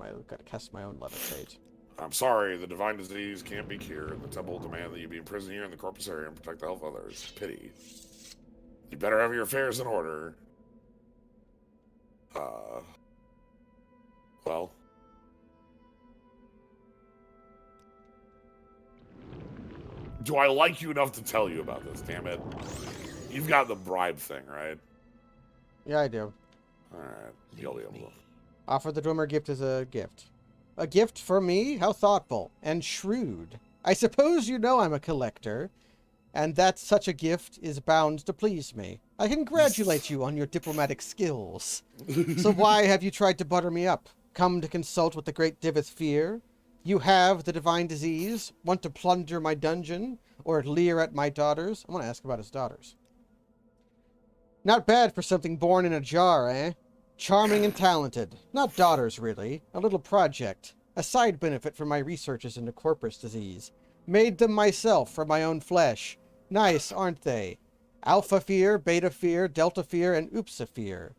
I gotta cast my own Levitate. I'm sorry, the divine disease can't be cured. The temple will demand that you be imprisoned here in the Corpusarium and protect the health of others. Pity. You better have your affairs in order. Well... Do I like you enough to tell you about this, damn it? You've got the bribe thing, right? Yeah, I do. Alright, you'll be able to... Offer the Dwemer gift as a gift. A gift for me? How thoughtful and shrewd. I suppose you know I'm a collector, and that such a gift is bound to please me. I congratulate you on your diplomatic skills. So why have you tried to butter me up? Come to consult with the great Divith Fear? You have the divine disease, want to plunder my dungeon, or leer at my daughters? I want to ask about his daughters. Not bad for something born in a jar, eh? Charming and talented. Not daughters, really. A little project. A side benefit from my researches into corpus disease. Made them myself from my own flesh. Nice, aren't they? Alpha Fear, Beta Fear, Delta Fear, and Upsa Fear.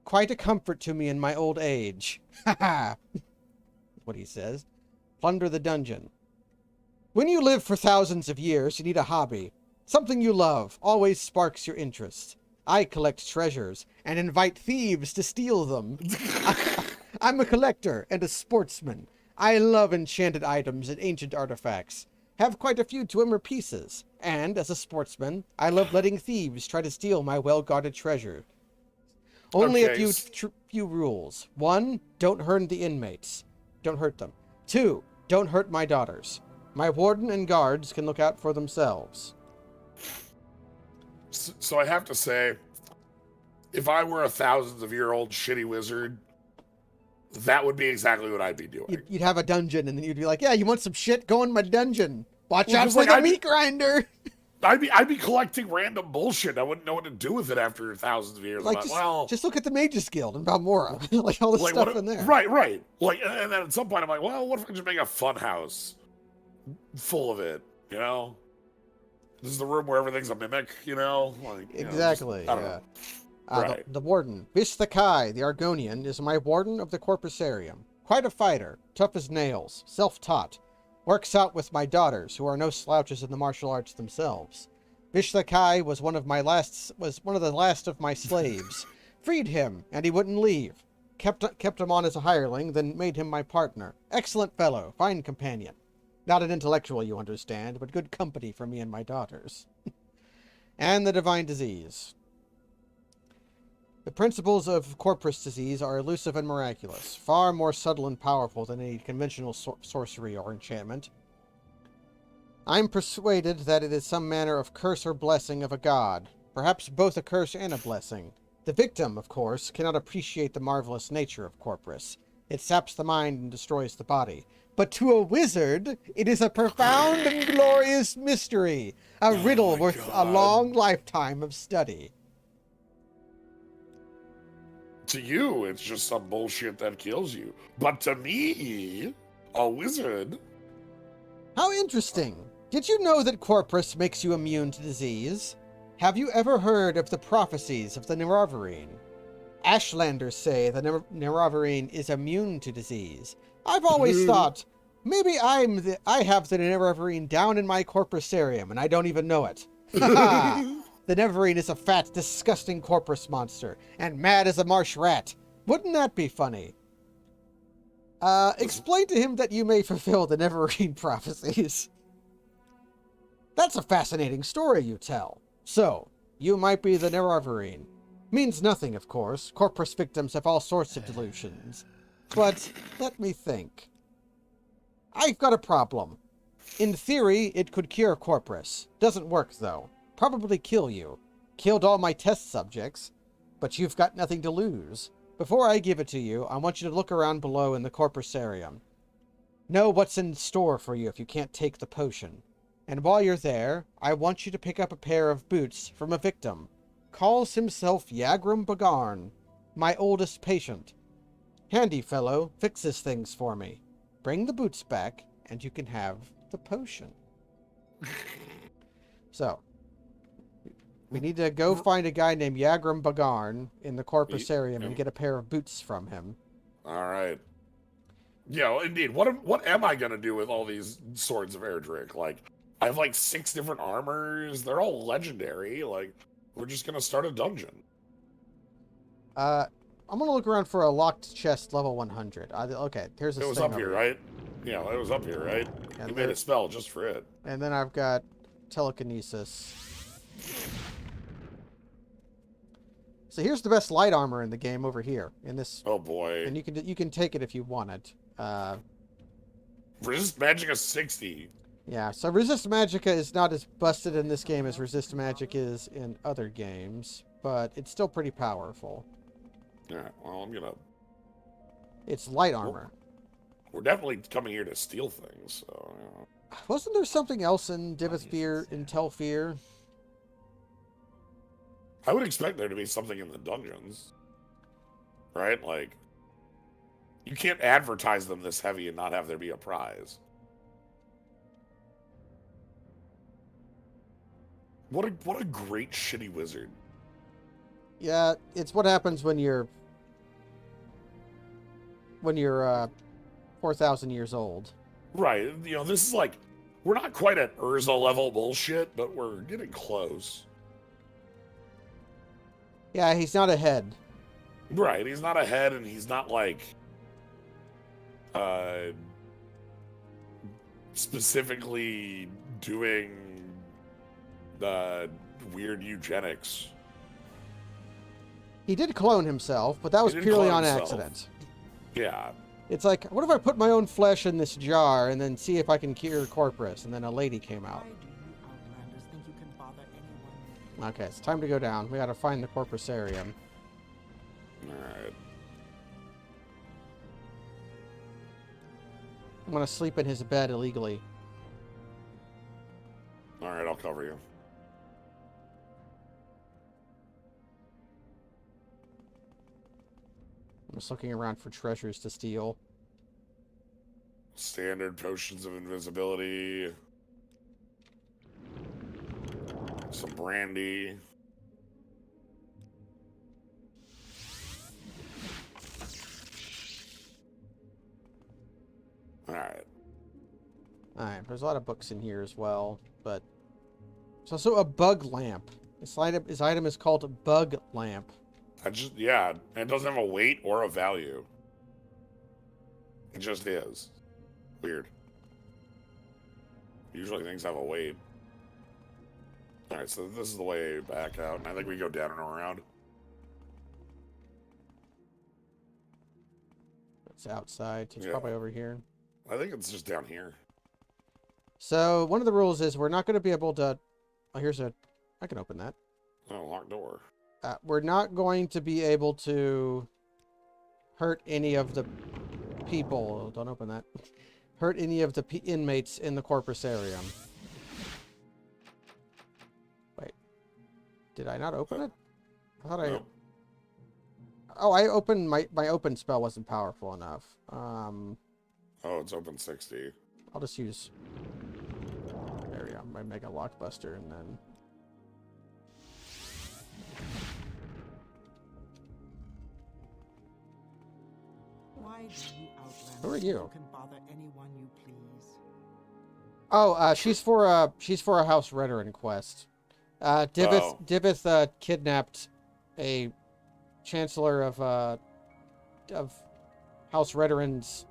Quite a comfort to me in my old age. Ha ha! What he says. Plunder the dungeon. When you live for thousands of years, you need a hobby. Something you love always sparks your interest. I collect treasures and invite thieves to steal them. I'm a collector and a sportsman. I love enchanted items and ancient artifacts. Have quite a few Dwemer pieces. And, as a sportsman, I love letting thieves try to steal my well-guarded treasure. Only a few rules. 1, don't hurt the inmates. Don't hurt them. 2, don't hurt my daughters. My warden and guards can look out for themselves. So I have to say, if I were a thousands-of-year-old shitty wizard, that would be exactly what I'd be doing. You'd have a dungeon, and then you'd be like, yeah, you want some shit? Go in my dungeon. Watch out for the meat grinder. I'd be collecting random bullshit. I wouldn't know what to do with it after thousands of years. Like, just look at the Mages Guild in Balmora. Like, all the stuff in there. Right. Like, and then at some point I'm like, well, what if I just make a fun house full of it, you know? This is the room where everything's a mimic, you know? Like, exactly, I don't know. Right. The warden. Vish the Kai, the Argonian, is my warden of the Corpusarium. Quite a fighter, tough as nails, self-taught. Works out with my daughters, who are no slouches in the martial arts themselves. Vish the Kai was one of the last of my slaves. Freed him, and he wouldn't leave. kept him on as a hireling, then made him my partner. Excellent fellow, fine companion. Not an intellectual, you understand, but good company for me and my daughters. And the divine disease. The principles of corpus disease are elusive and miraculous, far more subtle and powerful than any conventional sorcery or enchantment. I'm persuaded that it is some manner of curse or blessing of a god, perhaps both a curse and a blessing. The victim, of course, cannot appreciate the marvelous nature of corpus. It saps the mind and destroys the body. But to a wizard, it is a profound and glorious mystery, a riddle worth a long lifetime of study. To you, it's just some bullshit that kills you. But to me, a wizard... How interesting. Did you know that corpus makes you immune to disease? Have you ever heard of the prophecies of the Nerovarine? Ashlanders say the Nerovarine is immune to disease. I've always thought, maybe I have the Nerovarine down in my corpusarium and I don't even know it. The Nerovarine is a fat, disgusting corpus monster, and mad as a marsh rat. Wouldn't that be funny? Explain to him that you may fulfill the Nerovarine prophecies. That's a fascinating story you tell. So, you might be the Nerovarine. Means nothing, of course. Corpus victims have all sorts of delusions. But, let me think. I've got a problem. In theory, it could cure corpus. Doesn't work, though. Probably kill you. Killed all my test subjects. But you've got nothing to lose. Before I give it to you, I want you to look around below in the corpusarium. Know what's in store for you if you can't take the potion. And while you're there, I want you to pick up a pair of boots from a victim. Calls himself Yagrum Bagarn, my oldest patient. Handy fellow, fixes things for me. Bring the boots back, and you can have the potion. So, we need to go find a guy named Yagrum Bagarn in the corpusarium and get a pair of boots from him. All right. Yeah, indeed. What am I going to do with all these swords of Erdrick? Like, I have like 6 different armors. They're all legendary. Like, we're just going to start a dungeon. I'm going to look around for a locked chest level 100. Okay, here's a It was up here, right? Yeah, it was up here, right? And you made a spell just for it. And then I've got telekinesis. So here's the best light armor in the game over here. In this. Oh boy. And you can take it if you want it. Resist Magicka 60. Yeah, so Resist Magicka is not as busted in this game as Resist Magic is in other games, but it's still pretty powerful. Yeah, well, I'm gonna... It's light armor. We're definitely coming here to steal things, so... You know. Wasn't there something else in Divithfear, in Telfear? I would expect there to be something in the dungeons. Right? Like, you can't advertise them this heavy and not have there be a prize. What a great shitty wizard. Yeah, it's what happens when you're 4,000 years old. Right. You know, this is like, we're not quite at Urza level bullshit, but we're getting close. Yeah, he's not ahead. Right. He's not ahead, and he's not like specifically doing the weird eugenics. He did clone himself, but that was purely on accident. Yeah. It's like, what if I put my own flesh in this jar and then see if I can cure corpus? And then a lady came out. Why do you outlanders think you can bother anyone? Okay, it's time to go down. We gotta find the corpusarium. Alright. I'm gonna sleep in his bed illegally. Alright, I'll cover you. I'm just looking around for treasures to steal. Standard potions of invisibility. Some brandy. Alright. Alright, there's a lot of books in here as well, but there's also a bug lamp. His item is called Bug Lamp. Yeah, it doesn't have a weight or a value. It just is. Weird. Usually things have a weight. Alright, so this is the way back out, and I think we go down and around. It's outside. It's probably over here. I think it's just down here. So one of the rules is we're not going to be able to. Oh, here's a. I can open that. Oh, locked door. We're not going to be able to hurt any of the people. Don't open that. Hurt any of the inmates in the corpusarium. Wait. Did I not open it? I thought Nope. Oh, I opened my open spell wasn't powerful enough. Oh, it's open 60. I'll just use. There we go. My Mega Lockbuster, and then. Why do you outlanders Who are think you? can bother anyone you please? Oh, she's for a House Redoran quest. Divith kidnapped a Chancellor of House Redoran's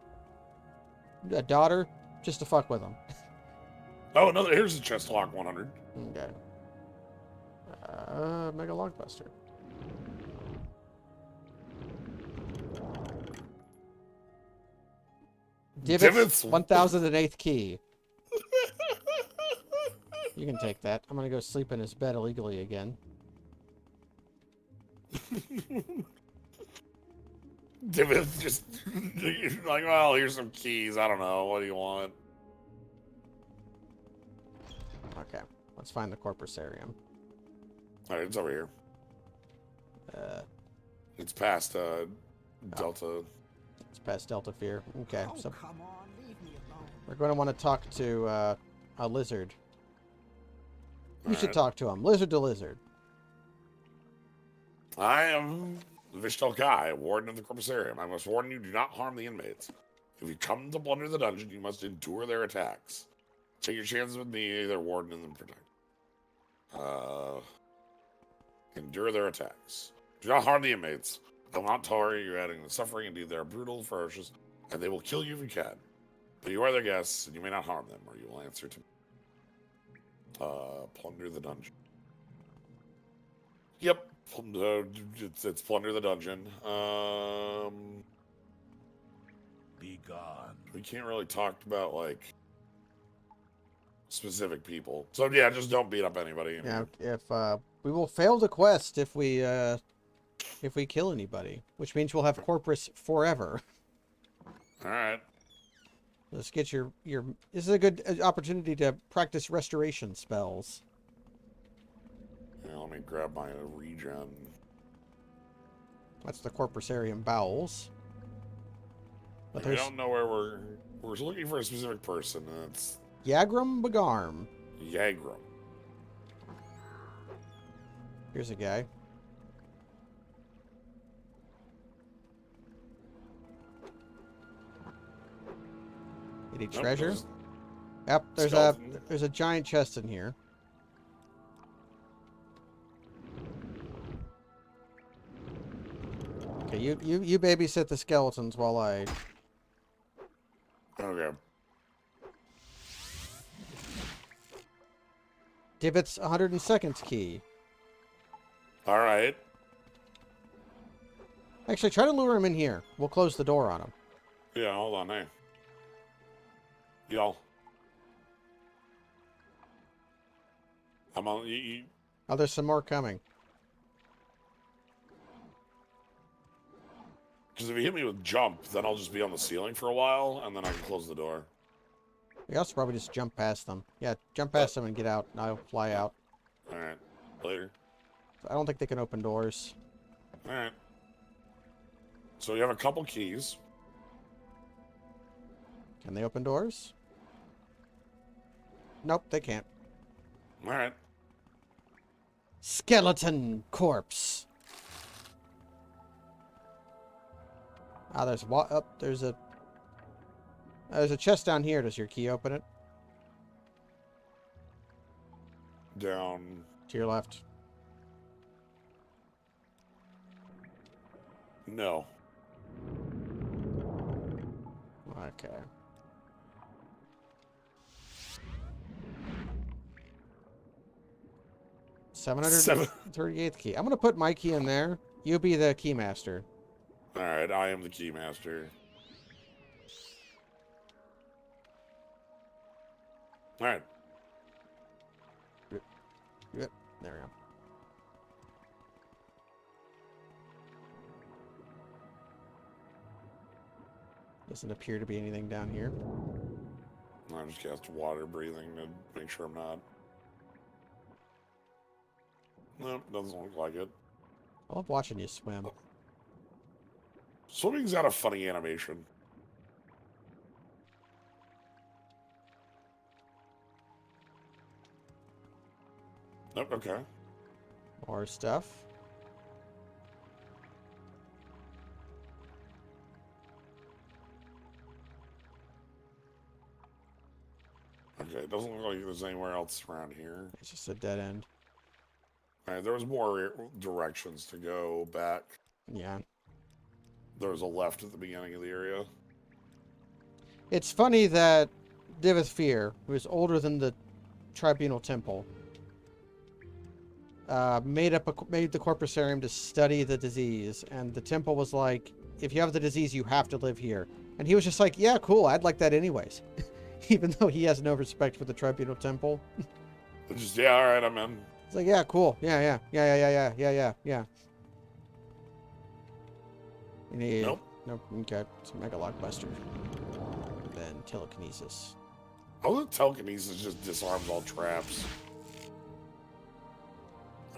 daughter just to fuck with him. Oh, no, here's the chest lock 100. Okay. Mega Lockbuster. Divot's 1008th key. You can take that. I'm gonna go sleep in his bed illegally again. Divith just like, well, here's some keys. I don't know. What do you want? Okay, let's find the Corpusarium. All right, it's over here. It's past Delta. It's past Delta Fear. Okay, Oh, so come on, leave me alone. we're going to want to talk to a lizard. You should Alright. talk to him. Lizard to lizard. I am Vishtal Kai, warden of the Corpusarium. I must warn you, do not harm the inmates. If you come to plunder the dungeon, you must endure their attacks. Take your chances with me, either warden and then protect. Endure their attacks. Do not harm the inmates. They will not tolerate you adding the suffering. Indeed, they are brutal, ferocious, and they will kill you if you can. But you are their guests, and you may not harm them, or you will answer to me. Plunder the dungeon. Yep. It's plunder the dungeon. Be gone. We can't really talk about, like, specific people. So, yeah, just don't beat up anybody. Yeah, if we will fail the quest if we kill anybody, which means we'll have Corpus forever. All right. Let's get your. This is a good opportunity to practice restoration spells. Yeah, let me grab my regen. That's the Corpusarium bowels. But We there's don't know where we're looking for a specific person, and it's Yagrum Bagarm. Yagrum. Here's a guy. Any Nope, treasure? there's- Yep, skeleton. there's a giant chest in here. Okay, you babysit the skeletons while I. Okay. Divot's 102nd key. All right. Actually, try to lure him in here. We'll close the door on him. Yeah, hold on, hey. Y'all. I'm on. Oh, there's some more coming. Because if you hit me with jump, then I'll just be on the ceiling for a while, and then I can close the door. We also probably just jump past them. Yeah, jump past them and get out, and I'll fly out. All right. Later. I don't think they can open doors. All right. So you have a couple keys. Can they open doors? Nope, they can't. All right. Skeleton corpse. Ah, there's a chest down here. Does your key open it? Down. To your left. No. Okay. Seven. 738th key. I'm gonna put my key in there. You be the key master. Alright, I am the keymaster. Alright. Yep. There we go. Doesn't appear to be anything down here. I just cast water breathing to make sure I'm not. Nope, doesn't look like it. I love watching you swim. Swimming's got a funny animation. Nope, okay. More stuff. Okay, it doesn't look like there's anywhere else around here. It's just a dead end. Alright, there was more directions to go back. Yeah. There was a left at the beginning of the area. It's funny that Divith Fear, who is older than the Tribunal Temple, made the Corpusarium to study the disease, and the temple was like, if you have the disease, you have to live here. And he was just like, yeah, cool, I'd like that anyways. Even though he has no respect for the Tribunal Temple. Just, yeah, alright, I'm in. It's like, yeah, cool. Yeah. You need... Nope. Nope. Okay. It's a Mega Lockbuster. Then telekinesis. Oh, the telekinesis just disarms all traps.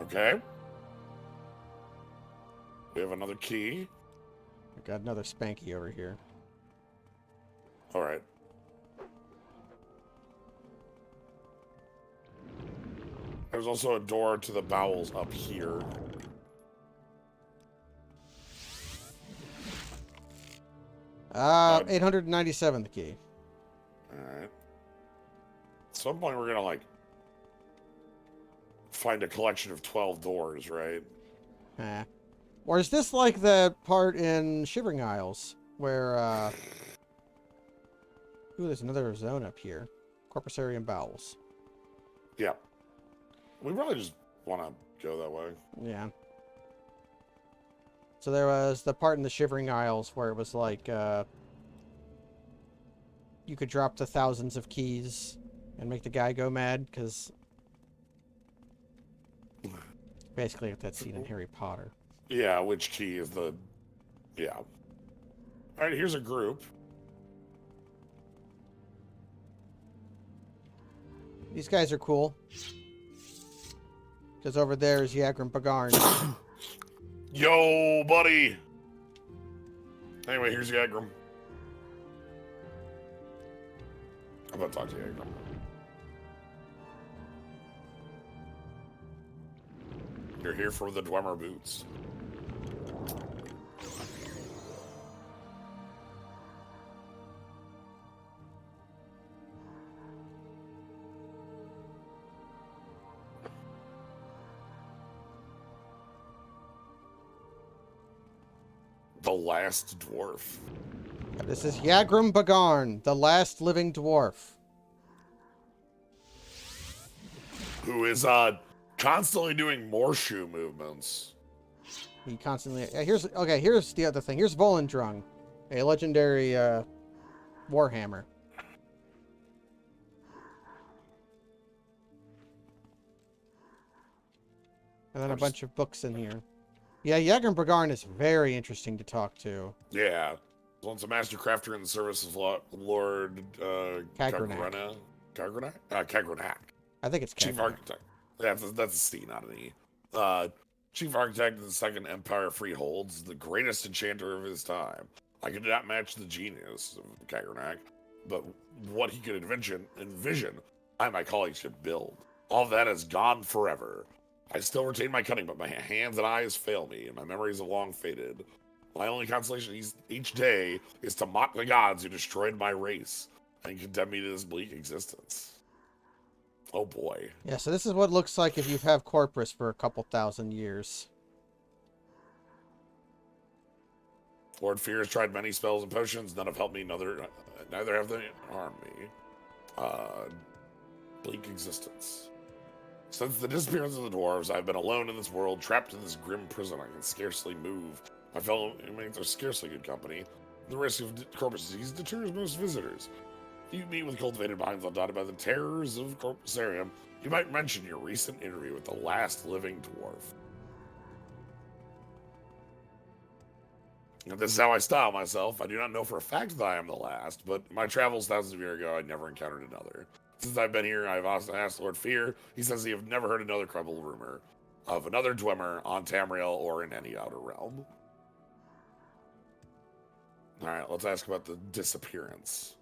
Okay. We have another key. I got another Spanky over here. Alright. There's also a door to the bowels up here. Uh, 897th key. Alright. At some point we're gonna, like, find a collection of 12 doors, right? Or is this like the part in Shivering Isles where, ooh, there's another zone up here. Corpusarium bowels. Yeah. We probably just want to go that way. Yeah. So there was the part in the Shivering Isles where it was like, you could drop the thousands of keys and make the guy go mad, because basically like that scene in Harry Potter. Yeah, which key is the... Yeah. Alright, here's a group. These guys are cool. Because over there is Yagram Bagarn. Yo, buddy! Anyway, here's Yagram. I'm gonna talk to Yagram. You're here for the Dwemer boots. The last dwarf. This is Yagram Bagarn, the last living dwarf. Who is, constantly doing more shoe movements. He constantly... here's the other thing. Here's Volendrung, a legendary, warhammer. And then a bunch of books in here. Yeah, Yagram Bagarn is very interesting to talk to. Yeah. Once a master crafter in the service of Lord Kagranak. Kagranak. I think it's Chief Kagranak. Architect. Yeah, that's a C, not an E. Chief Architect of the Second Empire Freeholds, the greatest enchanter of his time. I could not match the genius of Kagranak, but what he could envision, I and my colleagues could build. All that is gone forever. I still retain my cunning, but my hands and eyes fail me, and my memories have long faded. My only consolation each day is to mock the gods who destroyed my race and condemn me to this bleak existence. Oh boy. Yeah, so this is what it looks like if you have Corpus for a couple thousand years. Lord Fear has tried many spells and potions. None have helped me. Neither have they harmed me. Bleak existence. Since the disappearance of the dwarves, I've been alone in this world, trapped in this grim prison. I can scarcely move. My fellow inmates are scarcely good company. The risk of corpus disease deters most visitors. If you meet with cultivated minds undotted by the terrors of Corpusarium, you might mention your recent interview with the last living dwarf. And this is how I style myself. I do not know for a fact that I am the last, but in my travels thousands of years ago, I never encountered another. Since I've been here, I've also asked Lord Fear. He says he have never heard another credible rumor of another Dwemer on Tamriel or in any outer realm. Alright, let's ask about the disappearance.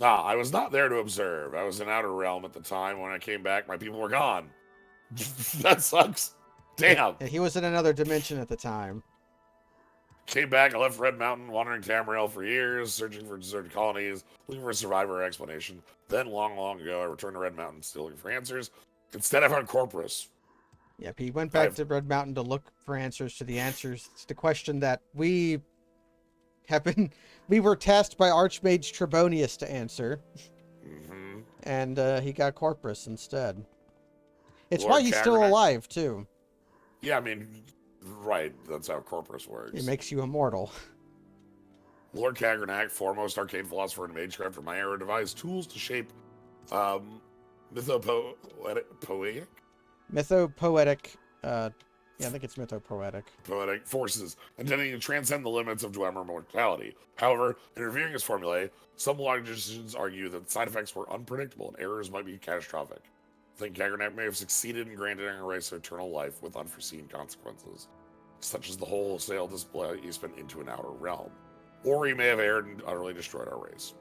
I was not there to observe. I was in outer realm at the time. When I came back, my people were gone. That sucks. Damn. Yeah, he was in another dimension at the time. Came back, I left Red Mountain, wandering Tamriel for years, searching for deserted colonies, looking for a survivor or explanation. Then, long, long ago, I returned to Red Mountain, still looking for answers. Instead, I found Corpus. Yep, he went back to Red Mountain to look for answers to the question that we were tasked by Archmage Trebonius to answer. Mm-hmm. And he got Corpus instead. It's Lord why he's still alive, too. Yeah, I mean, right, that's how Corpus works. It makes you immortal. Lord Cagernak, foremost arcane philosopher and magecrafter of my era, devised tools to shape mythopoetic? Mythopoetic, yeah, I think it's mythopoetic. Poetic forces, intending to transcend the limits of Dwemer mortality. However, in reviewing his formulae, some logicians argue that the side effects were unpredictable and errors might be catastrophic. I think Cagernak may have succeeded in granting our race eternal life with unforeseen consequences, such as the wholesale displacement into an outer realm. Or he may have erred and utterly destroyed our race.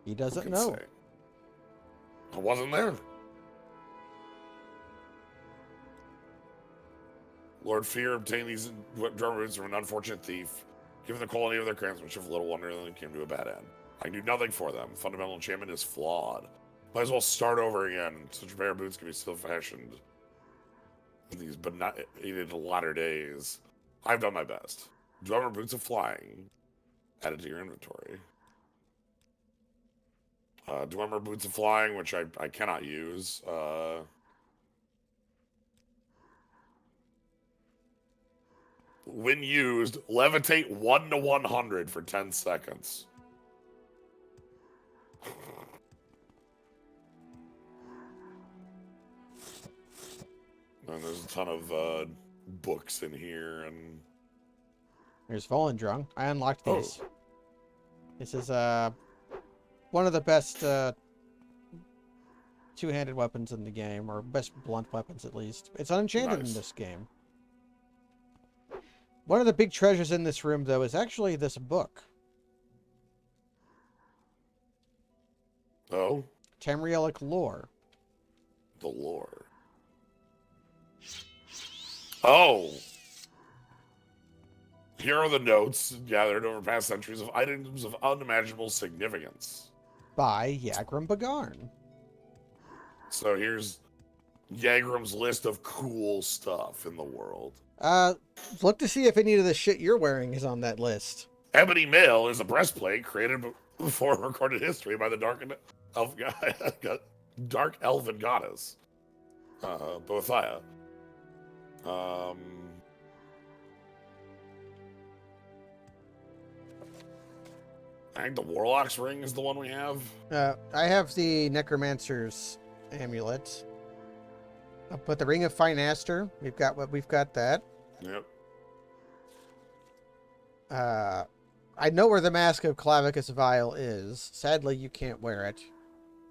He doesn't know. Say? I wasn't there. Lord Fear obtained these drum roots from an unfortunate thief. Given the quality of their craftsmanship, little wonder they came to a bad end. I can do nothing for them. Fundamental enchantment is flawed. Might as well start over again. Such a pair of boots can be still fashioned in these benighted latter days. I've done my best. Drummer boots of flying. Added to your inventory. Dwemer boots of flying, which I cannot use. When used, levitate 1 to 100 for 10 seconds. And there's a ton of books in here, and There's Volendrung. I unlocked these. Oh. This is one of the best two-handed weapons in the game, or best blunt weapons at least. It's unenchanted in this game. One of the big treasures in this room, though, is actually this book. Oh? Tamrielic lore. The lore. Oh! Here are the notes gathered over past centuries of items of unimaginable significance. By Yagram Bagarn. So here's Yagram's list of cool stuff in the world. Look to see if any of the shit you're wearing is on that list. Ebony Mail is a breastplate created before recorded history by the Dark Elven Goddess, Boethia. I think the Warlock's ring is the one we have. I have the Necromancer's amulet. But the Ring of Fine Aster, we've got that. Yep. I know where the Mask of Clavicus Vile is. Sadly, you can't wear it.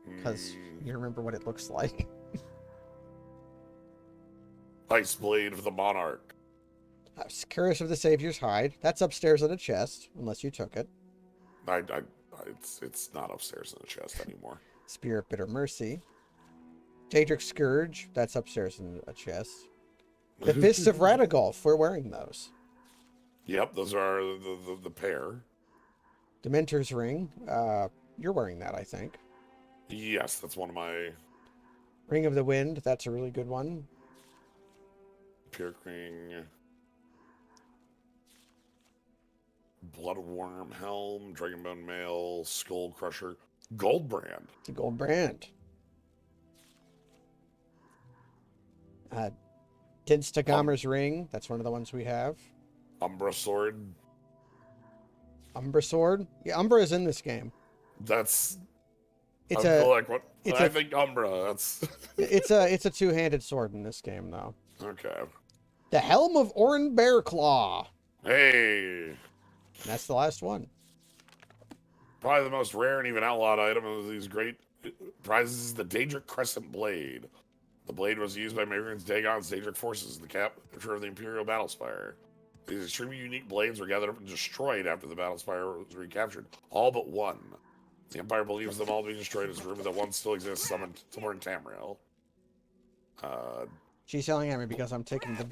Because you remember what it looks like. Ice Blade of the Monarch. Curse of the Savior's Hide. That's upstairs in a chest, unless you took it. It's not upstairs in the chest anymore. Spear of Bitter Mercy. Daedric Scourge. That's upstairs in a chest. The Fists of Radagolf. We're wearing those. Yep, those are the pair. Dementor's Ring. You're wearing that, I think. Yes, that's one of my... Ring of the Wind. That's a really good one. Pyrrhic Ring. Bloodworm Helm, Dragonbone Mail, Skull Crusher, Gold Brand. It's a gold brand. Dinstagamer's Ring. That's one of the ones we have. Umbra Sword. Umbra Sword. Yeah, Umbra is in this game. That's. It's I a. feel like what it's I a- think Umbra. That's It's a two-handed sword in this game, though. okay. The Helm of Orin Bearclaw. Hey, And that's the last one. probably the most rare and even outlawed item of these great prizes is the Daedric Crescent Blade. The blade was used by Marin's Dagon's Daedric forces in the capture of the Imperial Battlespire. These extremely unique blades were gathered up and destroyed after the Battlespire was recaptured. All but one. The Empire believes them all to be destroyed as rumor that one still exists somewhere in Tamriel. She's yelling at me because I'm taking the.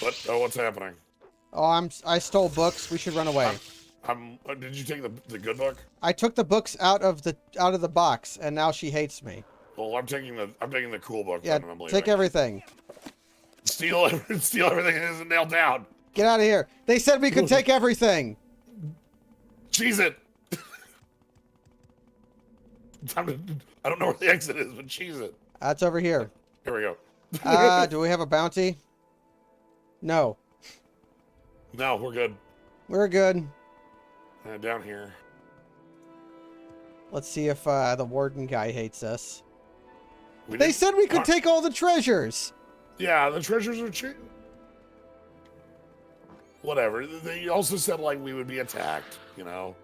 What? Oh, what's happening? Oh, I stole books. We should run away. Did you take the good book? I took the books out of the box, and now she hates me. Well, I'm taking the cool book. Yeah, then, and I'm leaving. take everything. Steal everything that isn't nailed down. Get out of here. They said we could take everything. Cheese it. I don't know where the exit is, but cheese it. That's over here. Here we go. Do we have a bounty? No. No, we're good. We're good. Down here. Let's see if the warden guy hates us. We They didn't- said we could take all the treasures. Yeah, the treasures are cheap. Whatever. They also said like we would be attacked. You know.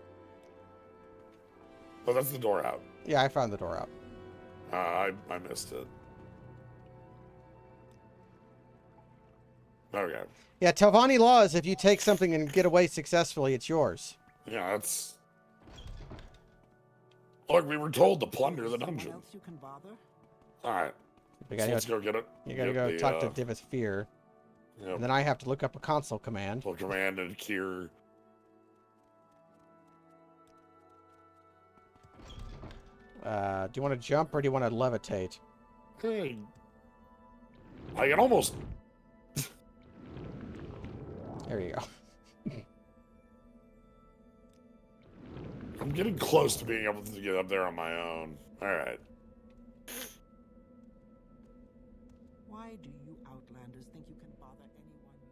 Oh, that's the door out. Yeah, I found the door out. I missed it. Okay. Yeah, Telvanni law is if you take something and get away successfully, it's yours. Yeah, that's. Look, we were told to plunder the Someone dungeon. else you can bother? All right, We so gotta let's go, go get it. you gotta Get go the, talk to Divith Fear. Yep. And then I have to look up a console command. Full command and cure. Do you want to jump or do you want to levitate? Hey, I can almost. There you go. I'm getting close to being able to get up there on my own. All right. Why do you Outlanders think you can bother anyone you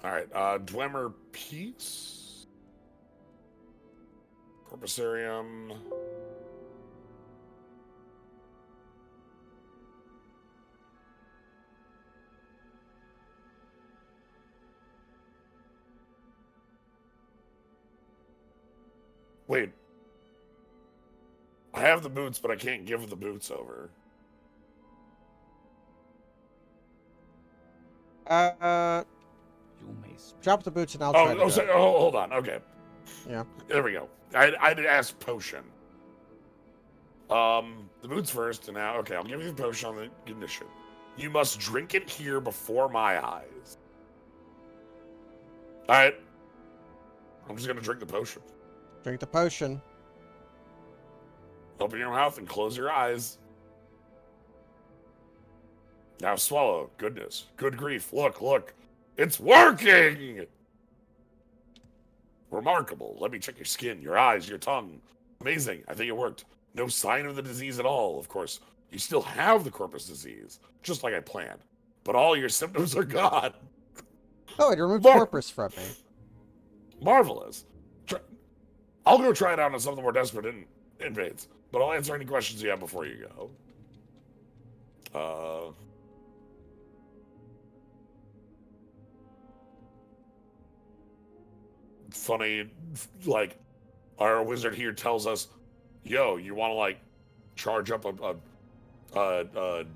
please? All right. Dwemer Peace. Corpusarium. Wait. I have the boots, but I can't give the boots over. You may speak. Drop the boots and I'll try to do it. Hold on. Okay. Yeah. There we go. I'd ask potion. The boots first, and now, okay, I'll give you the potion on the condition. You must drink it here before my eyes. Alright. I'm just gonna drink the potion. Drink the potion. Open your mouth and close your eyes. Now swallow. Goodness. Good grief. Look. It's working! Remarkable. Let me check your skin, your eyes, your tongue. Amazing. I think it worked. No sign of the disease at all, of course. You still have the corpus disease, just like I planned. But all your symptoms are gone. Oh, it removed Mar- corpus from me. Marvelous. I'll go try it out on something more desperate invades, but I'll answer any questions you have before you go. Funny, like, our wizard here tells us, yo, you want to, like, charge up a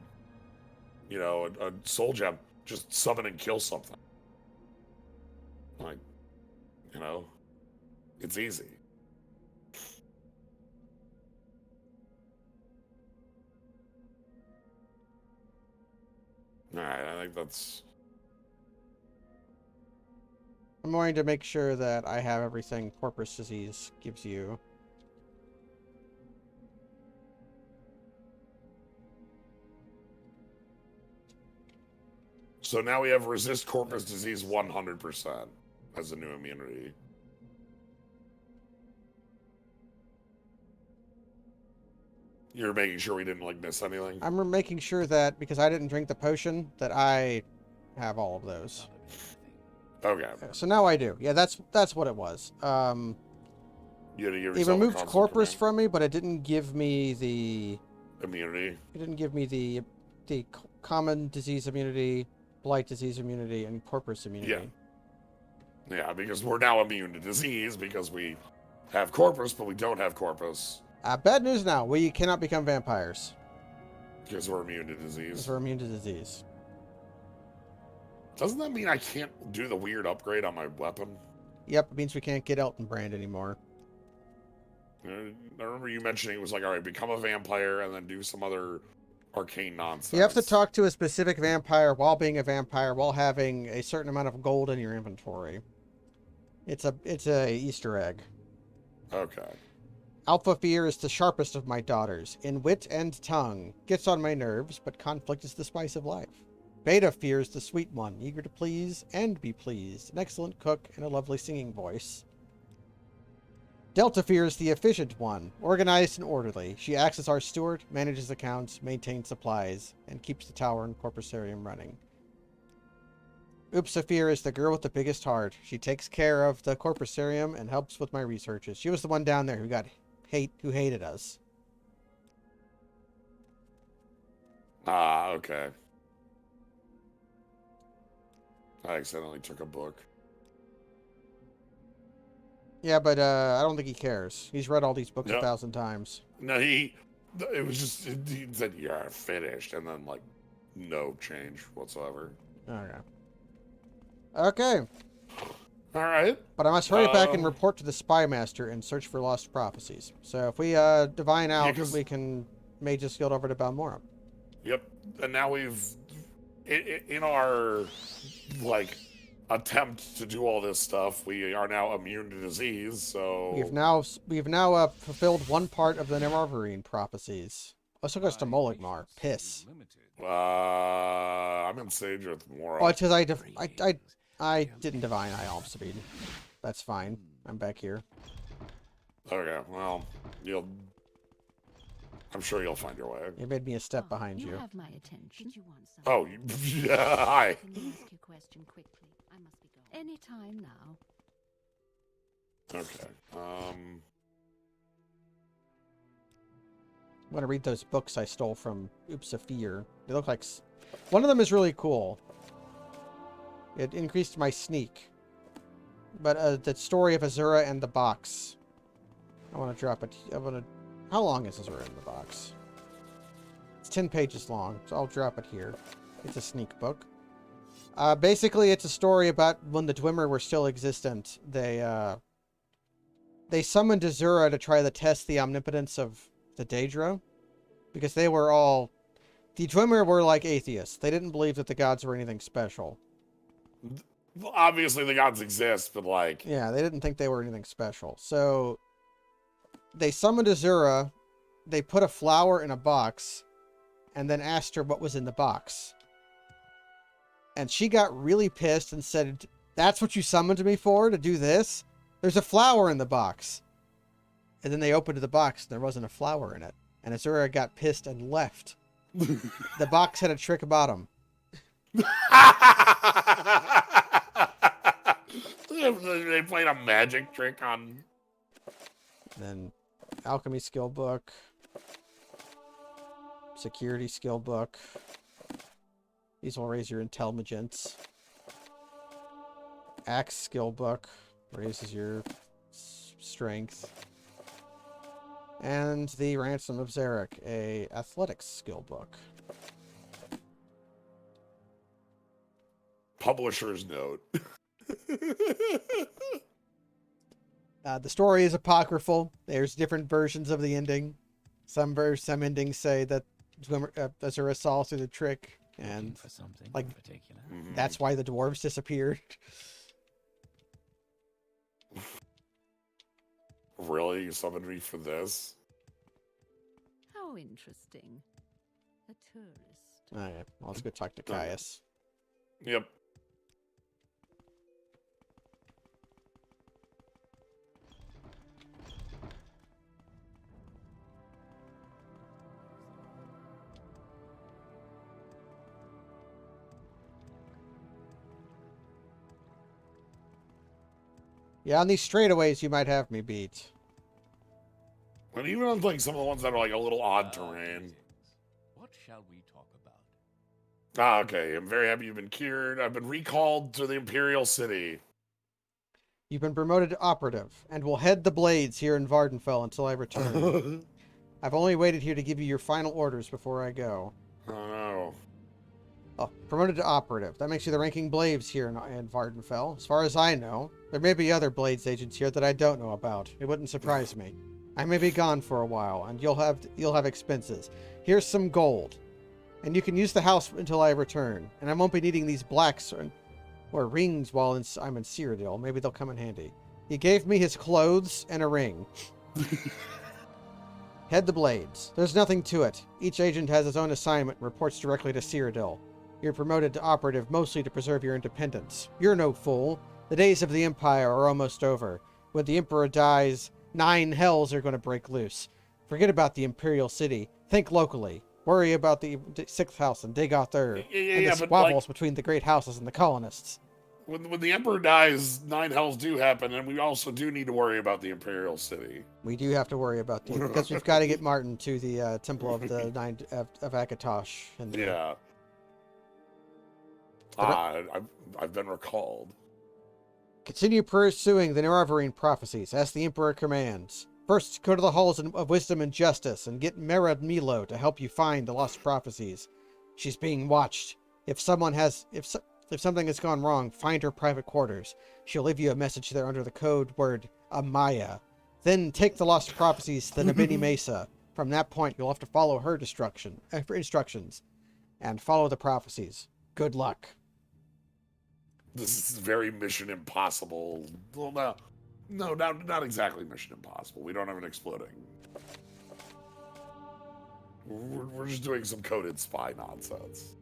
soul gem, just summon and kill something. Like, it's easy. Alright, I think that's... I'm going to make sure that I have everything corpus disease gives you. So now we have resist corpus disease 100% as a new immunity. You're making sure we didn't like miss anything? I'm making sure that because I didn't drink the potion, that I have all of those. Okay. So now I do. Yeah, that's what it was. You had to give It yourself a removed constant corpus command. from me, but it didn't give me the Immunity. It didn't give me the common disease immunity, blight disease immunity, and corpus immunity. Yeah, because we're now immune to disease because we have corpus, but we don't have corpus Bad news now. We cannot become vampires because we're immune to because disease. we're immune to disease. Doesn't that mean I can't do the weird upgrade on my weapon? Yep, it means we can't get Elton Brand anymore. I remember you mentioning it was like, all right, become a vampire and then do some other arcane nonsense. You have to talk to a specific vampire while being a vampire while having a certain amount of gold in your inventory. It's a Easter egg. Okay. Alpha Fear is the sharpest of my daughters, in wit and tongue. Gets on my nerves, but conflict is the spice of life. Beta Fear is the sweet one, eager to please and be pleased. An excellent cook and a lovely singing voice. Delta Fear is the efficient one, organized and orderly. She acts as our steward, manages accounts, maintains supplies, and keeps the tower and Corpusarium running. Oopsafir is the girl with the biggest heart. She takes care of the Corpusarium and helps with my researches. She was the one down there who hated us. Ah, okay. I accidentally took a book. Yeah, but I don't think he cares. He's read all these books Yep. 1,000 times. No, it was just, he said, yeah, finished, and then, like, no change whatsoever. Okay. Okay. All right. But I must hurry back and report to the Spy Master and search for lost prophecies. So if we divine out, 'cause- we can Mage's Guild over to Balmoral. Yep. And now we've, in our, like, attempt to do all this stuff, we are now immune to disease, so... We've now fulfilled one part of the Nemarvarine prophecies. Let's look us to Moligmar. Piss. I'm in Sage with Mora. Oh, it's because I didn't divine Eye Speed. That's fine. I'm back here. Okay, well, I'm sure you'll find your way. You made me a step behind you. You have my attention. Did you want something? Oh, yeah, hi. Can I ask you a question quickly? I must be going. Any time now. Okay, I'm gonna read those books I stole from Oopsafir. They look like... One of them is really cool. It increased my sneak. But the story of Azura and the box. I want to drop it. How long is Azura in the box? It's 10 pages long, so I'll drop it here. It's a sneak book. Basically, it's a story about when the Dwemer were still existent. They summoned Azura to try to test the omnipotence of the Daedra. Because they were all... The Dwemer were like atheists. They didn't believe that the gods were anything special. well, obviously the gods exist, but, like... Yeah, they didn't think they were anything special. So, they summoned Azura, they put a flower in a box, and then asked her what was in the box. And she got really pissed and said, "That's what you summoned me for, to do this? There's a flower in the box." And then they opened the box, and there wasn't a flower in it. And Azura got pissed and left. The box had a trick about him. They played a magic trick on... Then alchemy skill book, security skill book. These will raise your intelligence. Axe skill book raises your strength. And the Ransom of Zarek, a athletics skill book. Publisher's note. The story is apocryphal. There's different versions of the ending. Some endings say that Azura saw through the trick, and For something like, in particular. that's why the dwarves disappeared. Really? You summoned me for this? How interesting. A tourist. Alright, well, let's go talk to Okay. Caius. Yep. Yeah, on these straightaways, you might have me beat. And even on like some of the ones that are like a little odd terrain. What shall we talk about? Ah, okay. I'm very happy you've been cured. I've been recalled to the Imperial City. You've been promoted to operative, and will head the blades here in Vardenfell until I return. I've only waited here to give you your final orders before I go. Oh no. Oh, promoted to operative. That makes you the ranking blades here in Vardenfell. As far as I know, there may be other blades agents here that I don't know about. It wouldn't surprise me. I may be gone for a while, and you'll have expenses. Here's some gold, and you can use the house until I return. And I won't be needing these blacks or rings while I'm in Cyrodiil. Maybe they'll come in handy. He gave me his clothes and a ring. Head the blades. There's nothing to it. Each agent has his own assignment and reports directly to Cyrodiil. You're promoted to operative mostly to preserve your independence. You're no fool. The days of the Empire are almost over. When the Emperor dies, 9 hells are going to break loose. Forget about the Imperial City. Think locally. Worry about the 6th house and Dagoth and the squabbles between the great houses and the colonists. When the Emperor dies, 9 hells do happen, and we also do need to worry about the Imperial City. We do have to worry about because we've got to get Martin to the Temple of the Nine of Akatosh. And yeah. I've been recalled. Continue pursuing the Nerevarine prophecies, as the Emperor commands. First, go to the halls of wisdom and justice and get Merad Milo to help you find the lost prophecies. She's being watched. If something has gone wrong, find her private quarters. She'll leave you a message there under the code word Amaya. Then take the lost prophecies to the Nabini Mesa. From that point, you'll have to follow her instructions and follow the prophecies. Good luck. This is very Mission Impossible. Well, no, not exactly Mission Impossible. We don't have an exploding. We're just doing some coded spy nonsense.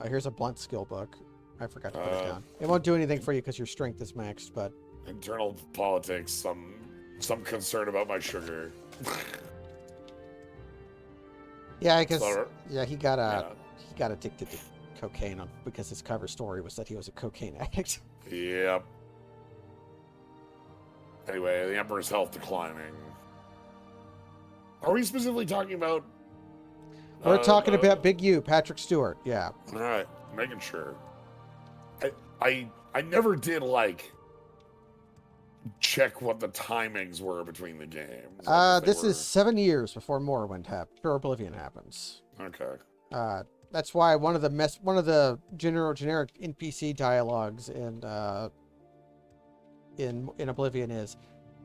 Here's a blunt skill book. I forgot to put it down. It won't do anything for you because your strength is maxed, but... Internal politics, some concern about my sugar. Yeah, I guess... Yeah, he got addicted to cocaine because his cover story was that he was a cocaine addict. Yep. Anyway, the Emperor's health declining. Are we specifically talking about... We're talking about Big U, Patrick Stewart, yeah. Alright, making sure. I never did, check what the timings were between the games. This is 7 years before Morrowind before Oblivion happens. Okay. That's why one of the generic NPC dialogues in Oblivion is,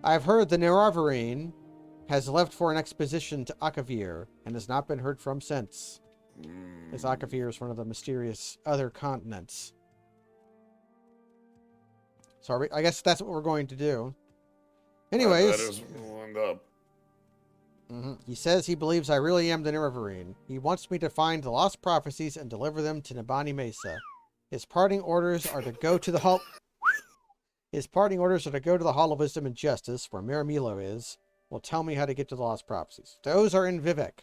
I've heard the Nerevarine has left for an expedition to Akavir and has not been heard from since. As Akavir is one of the mysterious other continents. So I guess that's what we're going to do. Anyways. That is lined up. He says he believes I really am the Nerevarine. He wants me to find the lost prophecies and deliver them to Nabani Mesa. His parting orders are to go to the Hall... His parting orders are to go to the Hall of Wisdom and Justice, where Miramilo is. Will tell me how to get to the lost prophecies. Those are in Vivek.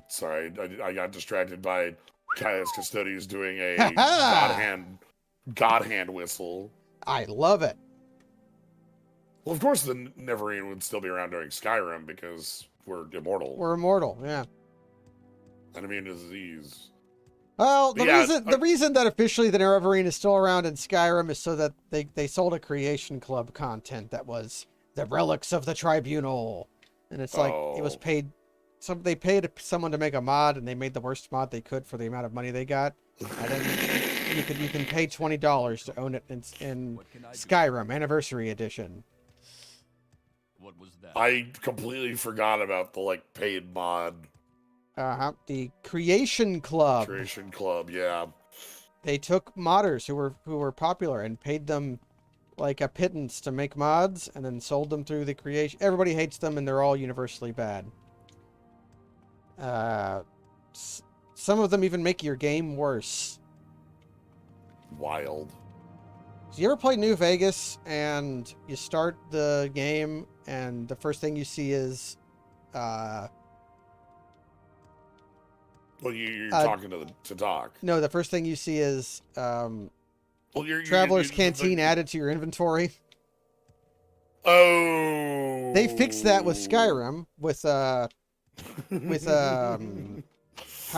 Sorry, I got distracted by Caius Custodius doing a God hand whistle. I love it. Well, of course the Neverine would still be around during Skyrim because we're immortal. We're immortal, yeah. And immune to disease. Well, the reason that officially the Nerevarine is still around in Skyrim is so that they sold a Creation Club content that was the relics of the Tribunal. And it's like, it was paid... They paid someone to make a mod, and they made the worst mod they could for the amount of money they got. And then you can pay $20 to own it in Skyrim Anniversary Edition. What was that? I completely forgot about the paid mod. The Creation Club. Creation Club, yeah. They took modders who were popular and paid them like a pittance to make mods, and then sold them through the creation. Everybody hates them, and they're all universally bad. Some of them even make your game worse. Wild. So you ever play New Vegas and you start the game and the first thing you see is Well, you're talking to Doc. no, the first thing you see is Well, Traveler's Canteen added to your inventory. Oh. They fixed that with Skyrim with how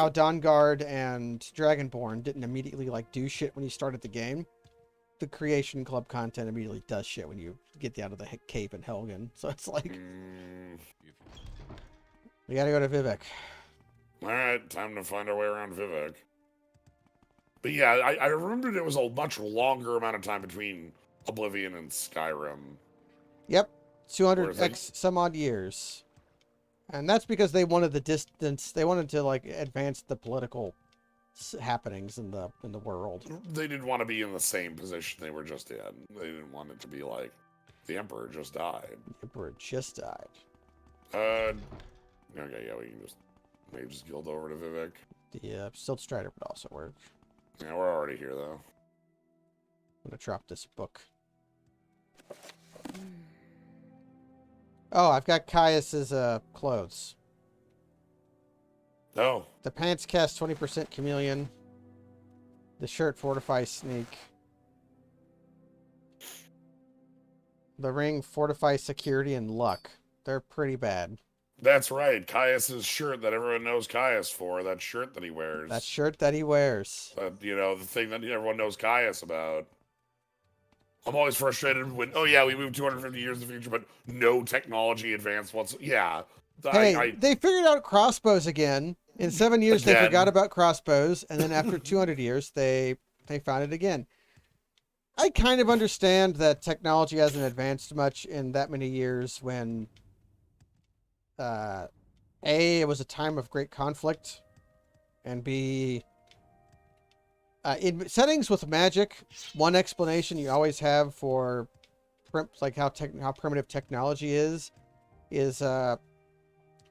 Dawnguard and Dragonborn didn't immediately like do shit when you started the game. The Creation Club content immediately does shit when you get out of the cave in Helgen. So it's like we gotta go to Vivek. All right, time to find our way around Vivek. But yeah, I remembered it was a much longer amount of time between Oblivion and Skyrim. Yep, 200 Whereas, x some odd years, and that's because they wanted the distance. They wanted to like advance the political happenings in the world. They didn't want to be in the same position they were just in. They didn't want it to be like the Emperor just died. The Emperor just died. Okay, yeah, we can just maybe just guild over to Vivek. The Silt Strider would also work. Yeah, we're already here though. I'm gonna drop this book. Oh, I've got Caius's clothes. Oh, The pants cast 20% Chameleon. The shirt fortifies Sneak. The ring fortifies Security and Luck. They're pretty bad. that's right. Caius's shirt that everyone knows Caius for. That shirt that he wears. That shirt that he wears. The thing that everyone knows Caius about. I'm always frustrated when, oh yeah, we moved 250 years in the future, but no technology advance whatsoever. Yeah. Hey, they figured out crossbows again. In 7 years, they forgot about crossbows, and then after 200 years, they found it again. I kind of understand that technology hasn't advanced much in that many years when, A, it was a time of great conflict, and B, in settings with magic, one explanation you always have for like how primitive technology is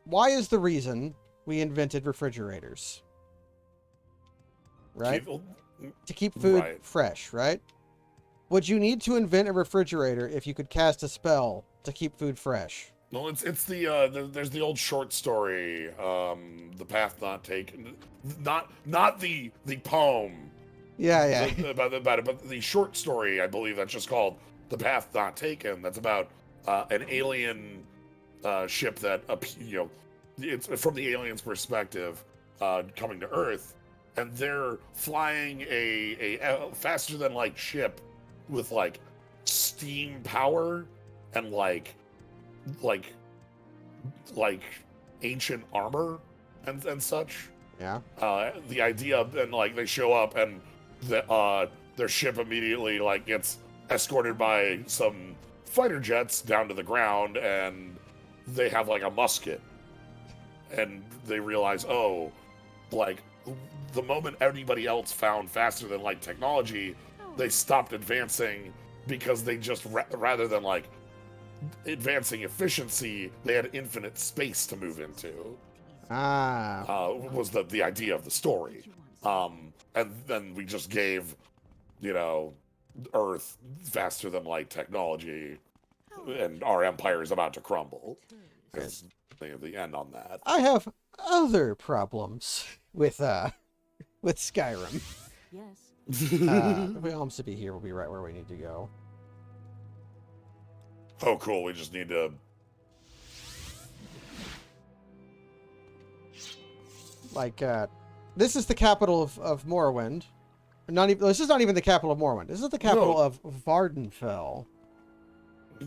why is the reason we invented refrigerators? Right? To keep food fresh, right? Would you need to invent a refrigerator if you could cast a spell to keep food fresh? Well, it's there's the old short story, The Path Not Taken, not the poem. Yeah. About it, but the short story, I believe that's just called The Path Not Taken. That's about an alien ship that it's from the alien's perspective, coming to Earth, and they're flying a faster than light ship with like steam power and like ancient armor and such. Yeah. The idea, and like they show up and their ship immediately like gets escorted by some fighter jets down to the ground, and they have like a musket, and they realize, oh, like the moment anybody else found faster than light technology, they stopped advancing because they just rather than like advancing efficiency, they had infinite space to move into. Was the idea of the story. And then we just gave, Earth faster than light technology, and our empire is about to crumble. That's the end on that. I have other problems with Skyrim. Yes. We almost to be here. We'll be right where we need to go. Oh, cool. We just need to... Like, this is the capital of Morrowind. This is not even the capital of Morrowind. This is the capital of Vardenfell.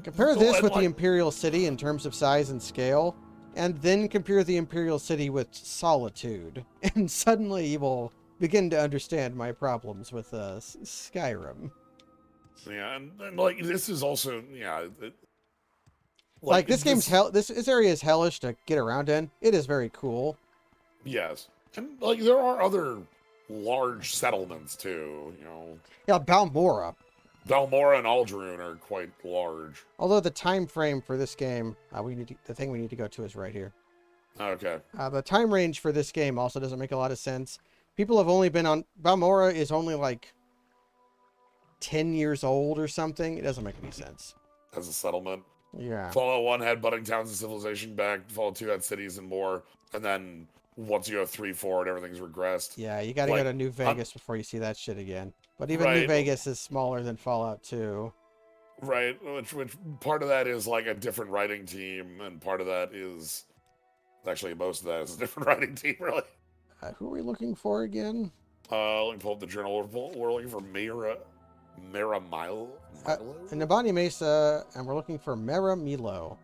Compare this with the Imperial City in terms of size and scale, and then compare the Imperial City with Solitude, and suddenly you will begin to understand my problems with Skyrim. Yeah, and like this is also like this game's hell. This area is hellish to get around in. It is very cool. Yes, and like there are other large settlements too. Yeah, Balmora. Balmora and Aldrune are quite large. Although the time frame for this game, the thing we need to go to is right here. Okay. The time range for this game also doesn't make a lot of sense. People have only been on... Balmora is only like 10 years old or something. It doesn't make any sense. As a settlement. Yeah. Fallout 1 had budding towns and civilization back. Fallout 2 had cities and more. And then once you go 3, 4, and everything's regressed. Yeah, you gotta go to New Vegas before you see that shit again. But even New Right. Vegas is smaller than Fallout 2. Right, which part of that is like a different writing team, and part of that is actually most of that is a different writing team, really. Who are we looking for again? Let me pull up the journal. We're looking for Mira Milo. In Nabani Mesa, and we're looking for Mera Milo.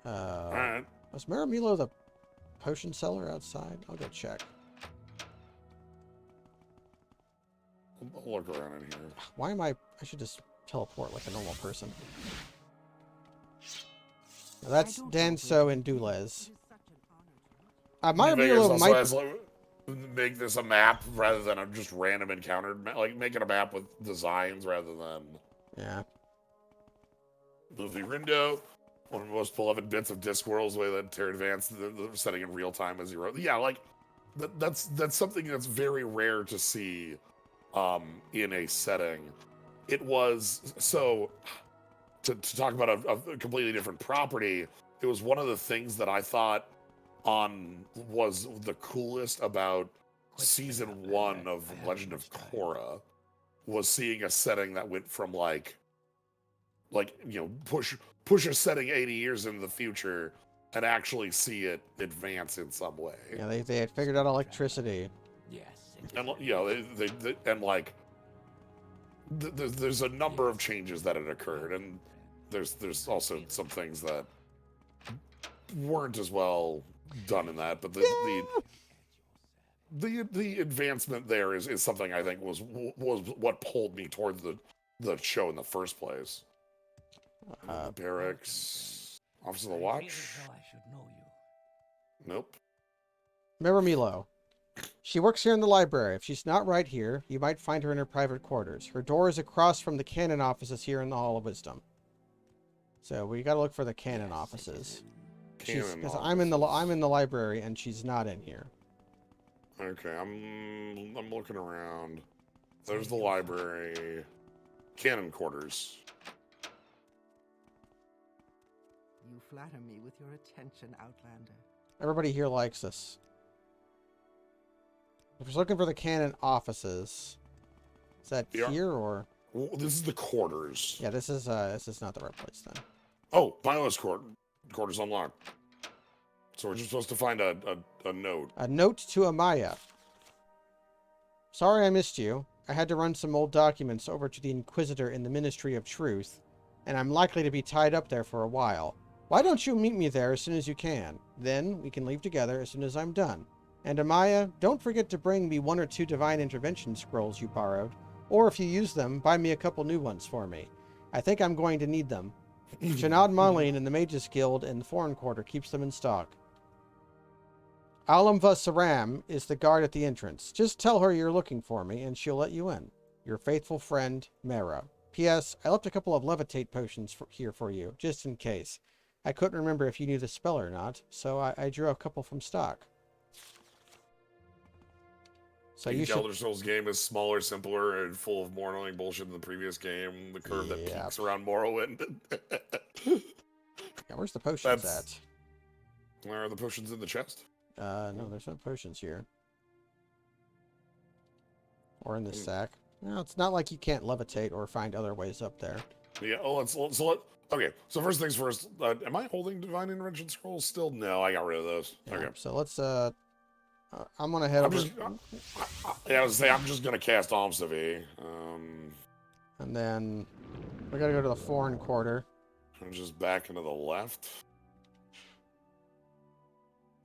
All right. Was Mera Milo the potion seller outside? I'll go check. I'll look around in here. Why am I should just teleport like a normal person. Now that's Danso and Dulez. Mera Milo might... make this a map rather than a just random encounter. Like, making a map with designs rather than... Yeah. Movie Rindo, one of the most beloved bits of Discworld's way that Terra advanced the setting in real time as he wrote. Yeah, like, that's something that's very rare to see in a setting. It was, so, to talk about a completely different property, it was one of the things that I thought was the coolest about season 1 of Legend of Korra, was seeing a setting that went from like you know, push a setting 80 years into the future and actually see it advance in some way. Yeah, they had figured out electricity. Yes. And you know, they and like there's a number of changes that had occurred, and there's also some things that weren't as well done in that, but the advancement there is something I think was what pulled me toward the show in the first place. Barracks, Office of the Watch. I should know you. Nope. Mera Milo. She works here in the library. If she's not right here, you might find her in her private quarters. Her door is across from the canon offices here in the Hall of Wisdom. So we gotta look for the canon offices. Because I'm in the library and she's not in here. Okay, I'm looking around. There's the library. Canon quarters. You flatter me with your attention, Outlander. Everybody here likes us. If you're looking for the canon offices, is that here or? Well, this is the quarters. Yeah, this is not the right place then. Oh, Milo's quarters unlocked. So we're just supposed to find a note. A note to Amaya. Sorry I missed you. I had to run some old documents over to the Inquisitor in the Ministry of Truth, and I'm likely to be tied up there for a while. Why don't you meet me there as soon as you can? Then we can leave together as soon as I'm done. And Amaya, don't forget to bring me 1 or 2 Divine Intervention scrolls you borrowed, or if you use them, buy me a couple new ones for me. I think I'm going to need them. Shanad Marlene in the Mages Guild in the Foreign Quarter keeps them in stock. Alamva Saram is the guard at the entrance. Just tell her you're looking for me, and she'll let you in. Your faithful friend, Mera. P.S. I left a couple of levitate potions here for you, just in case. I couldn't remember if you knew the spell or not, so I drew a couple from stock. So Each Elder Scrolls game is smaller, simpler, and full of more annoying bullshit than the previous game. The curve that peaks around Morrowind. Yeah, where's the potions at? Where are the potions in the chest? No, there's no potions here. Or in this sack. No, it's not like you can't levitate or find other ways up there. Yeah, okay, so first things first, am I holding Divine Intervention Scrolls still? No, I got rid of those. Yeah, okay. So let's, I'm gonna head over... I was saying, I'm just gonna cast Almsavi. And then, we gotta go to the Foreign Quarter. I'm just back into the left.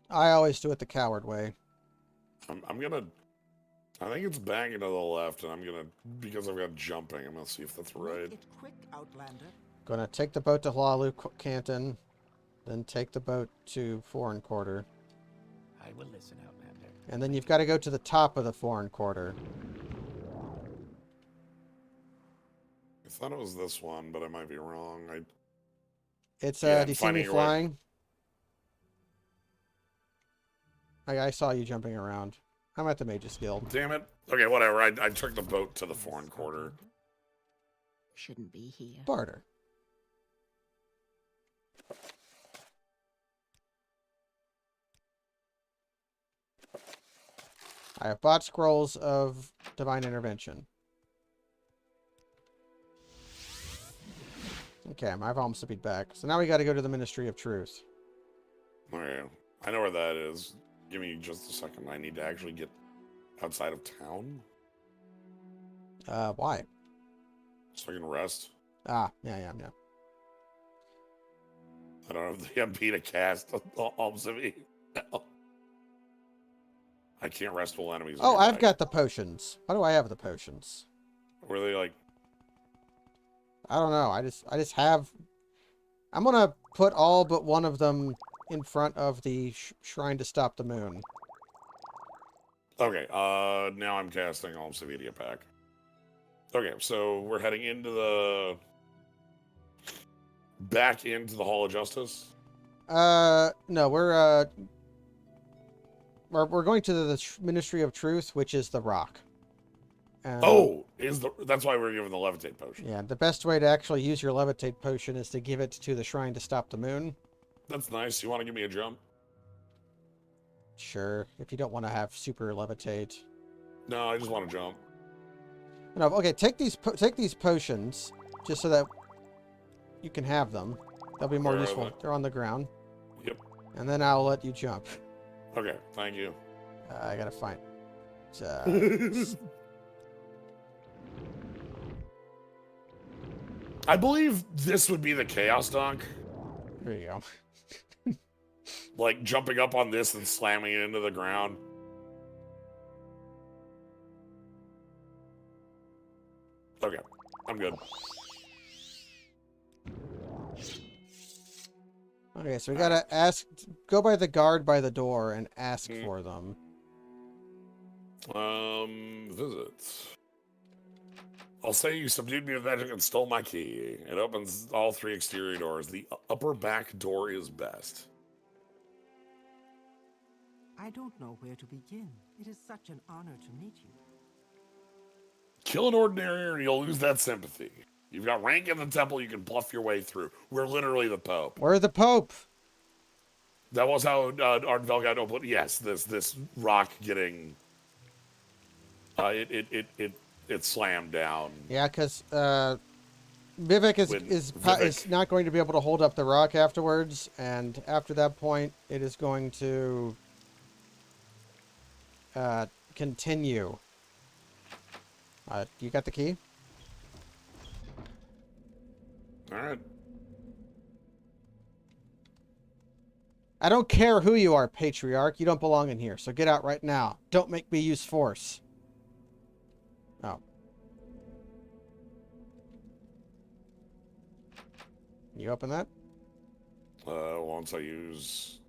I always do it the coward way. I'm gonna... I think it's back into the left, and I'm gonna... Because I've got jumping, I'm gonna see if that's right. Make it quick, Outlander. Gonna take the boat to Hlalu Canton, then take the boat to Foreign Quarter. I will listen, Outlander. And then you've got to go to the top of the Foreign Quarter. I thought it was this one, but I might be wrong. It's, do you see me flying? I saw you jumping around. I'm at the Mage's Guild. Damn it. Okay, whatever. I took the boat to the foreign quarter. Shouldn't be here. Barter. I have bought scrolls of divine intervention. Okay, my alms to be back. So now we got to go to the Ministry of Truth. Okay, I know where that is. Give me just a second. I need to actually get outside of town Why? so I can rest. Yeah. I don't have the MP to cast alms of me. I can't rest while enemies. Oh, nearby. I've got the potions. Why do I have the potions? Were they like? I don't know. I just have. I'm gonna put all but one of them in front of the shrine to stop the moon. Okay. Now I'm casting alms of Media pack. Okay, so we're heading into the back into the Hall of Justice. No, we're going to the Ministry of Truth, which is the rock. That's why we're given the levitate potion. Yeah, the best way to actually use your levitate potion is to give it to the shrine to stop the moon. That's nice. You want to give me a jump? Sure, if you don't want to have super levitate. No, I just want to jump. No, okay, take these potions just so that you can have them. They'll be more Where are useful. they? They're on the ground. Yep. And then I'll let you jump. Okay, thank you. I gotta find. I believe this would be the Chaos Dunk. There you go. Like jumping up on this and slamming it into the ground. Okay, I'm good. Okay, so we gotta go by the guard by the door and ask for them. Visits. I'll say you subdued me with magic and stole my key. It opens all 3 exterior doors. The upper back door is best. I don't know where to begin. It is such an honor to meet you. Kill an ordinary and you'll lose that sympathy. You've got rank in the temple you can bluff your way through. We're literally the Pope. We're the Pope. That was how Ardenvel got opened. Yes, this rock getting it slammed down. Yeah, because Vivek is not going to be able to hold up the rock afterwards, and after that point, it is going to continue. You got the key? All right. I don't care who you are, Patriarch. You don't belong in here, so get out right now. Don't make me use force. Oh. You open that? Once I use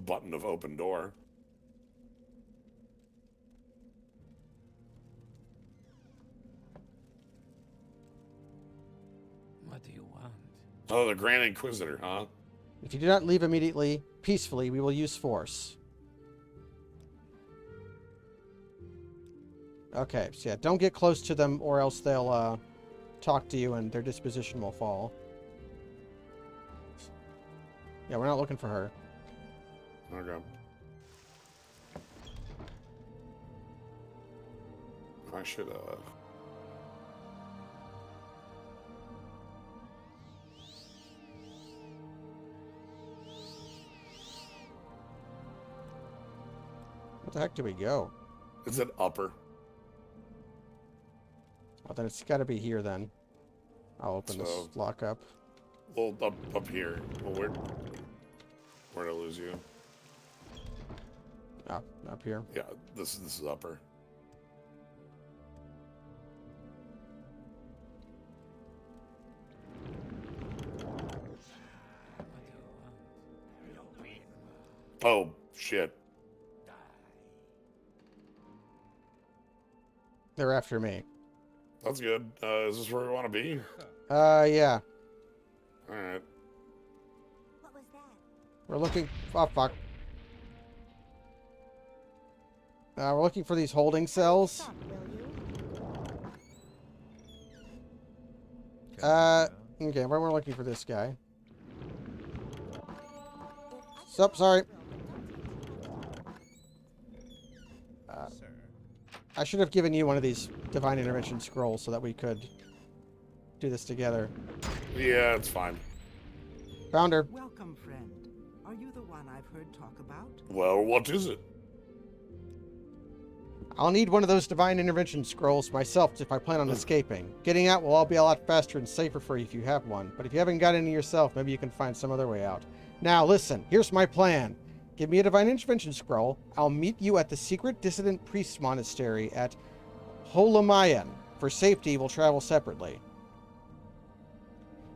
button of open door. What do you want? Oh, the Grand Inquisitor, huh? If you do not leave immediately, peacefully, we will use force. Okay, so yeah, don't get close to them or else they'll talk to you and their disposition will fall. Yeah, we're not looking for her. Okay. I should, What the heck do we go? Is it upper? Well, then it's got to be here then. I'll open this lock up. Well, up here. Well, where'd I lose you? Up here. Yeah, this is upper. Oh, shit. They're after me. That's good. Is this where we want to be? Yeah. Alright. What was that? We're looking... Oh, fuck. We're looking for these holding cells. Stop, will you? Okay, we're looking for this guy. Sup, sorry. I should have given you one of these Divine Intervention scrolls so that we could do this together. Yeah, it's fine. Found her. Welcome, friend. Are you the one I've heard talk about? Well, what is it? I'll need one of those Divine Intervention scrolls myself if I plan on escaping. Getting out will all be a lot faster and safer for you if you have one. But if you haven't got any yourself, maybe you can find some other way out. Now, listen. Here's my plan. Give me a Divine Intervention scroll. I'll meet you at the secret dissident priest monastery at Holamayan. For safety, we'll travel separately.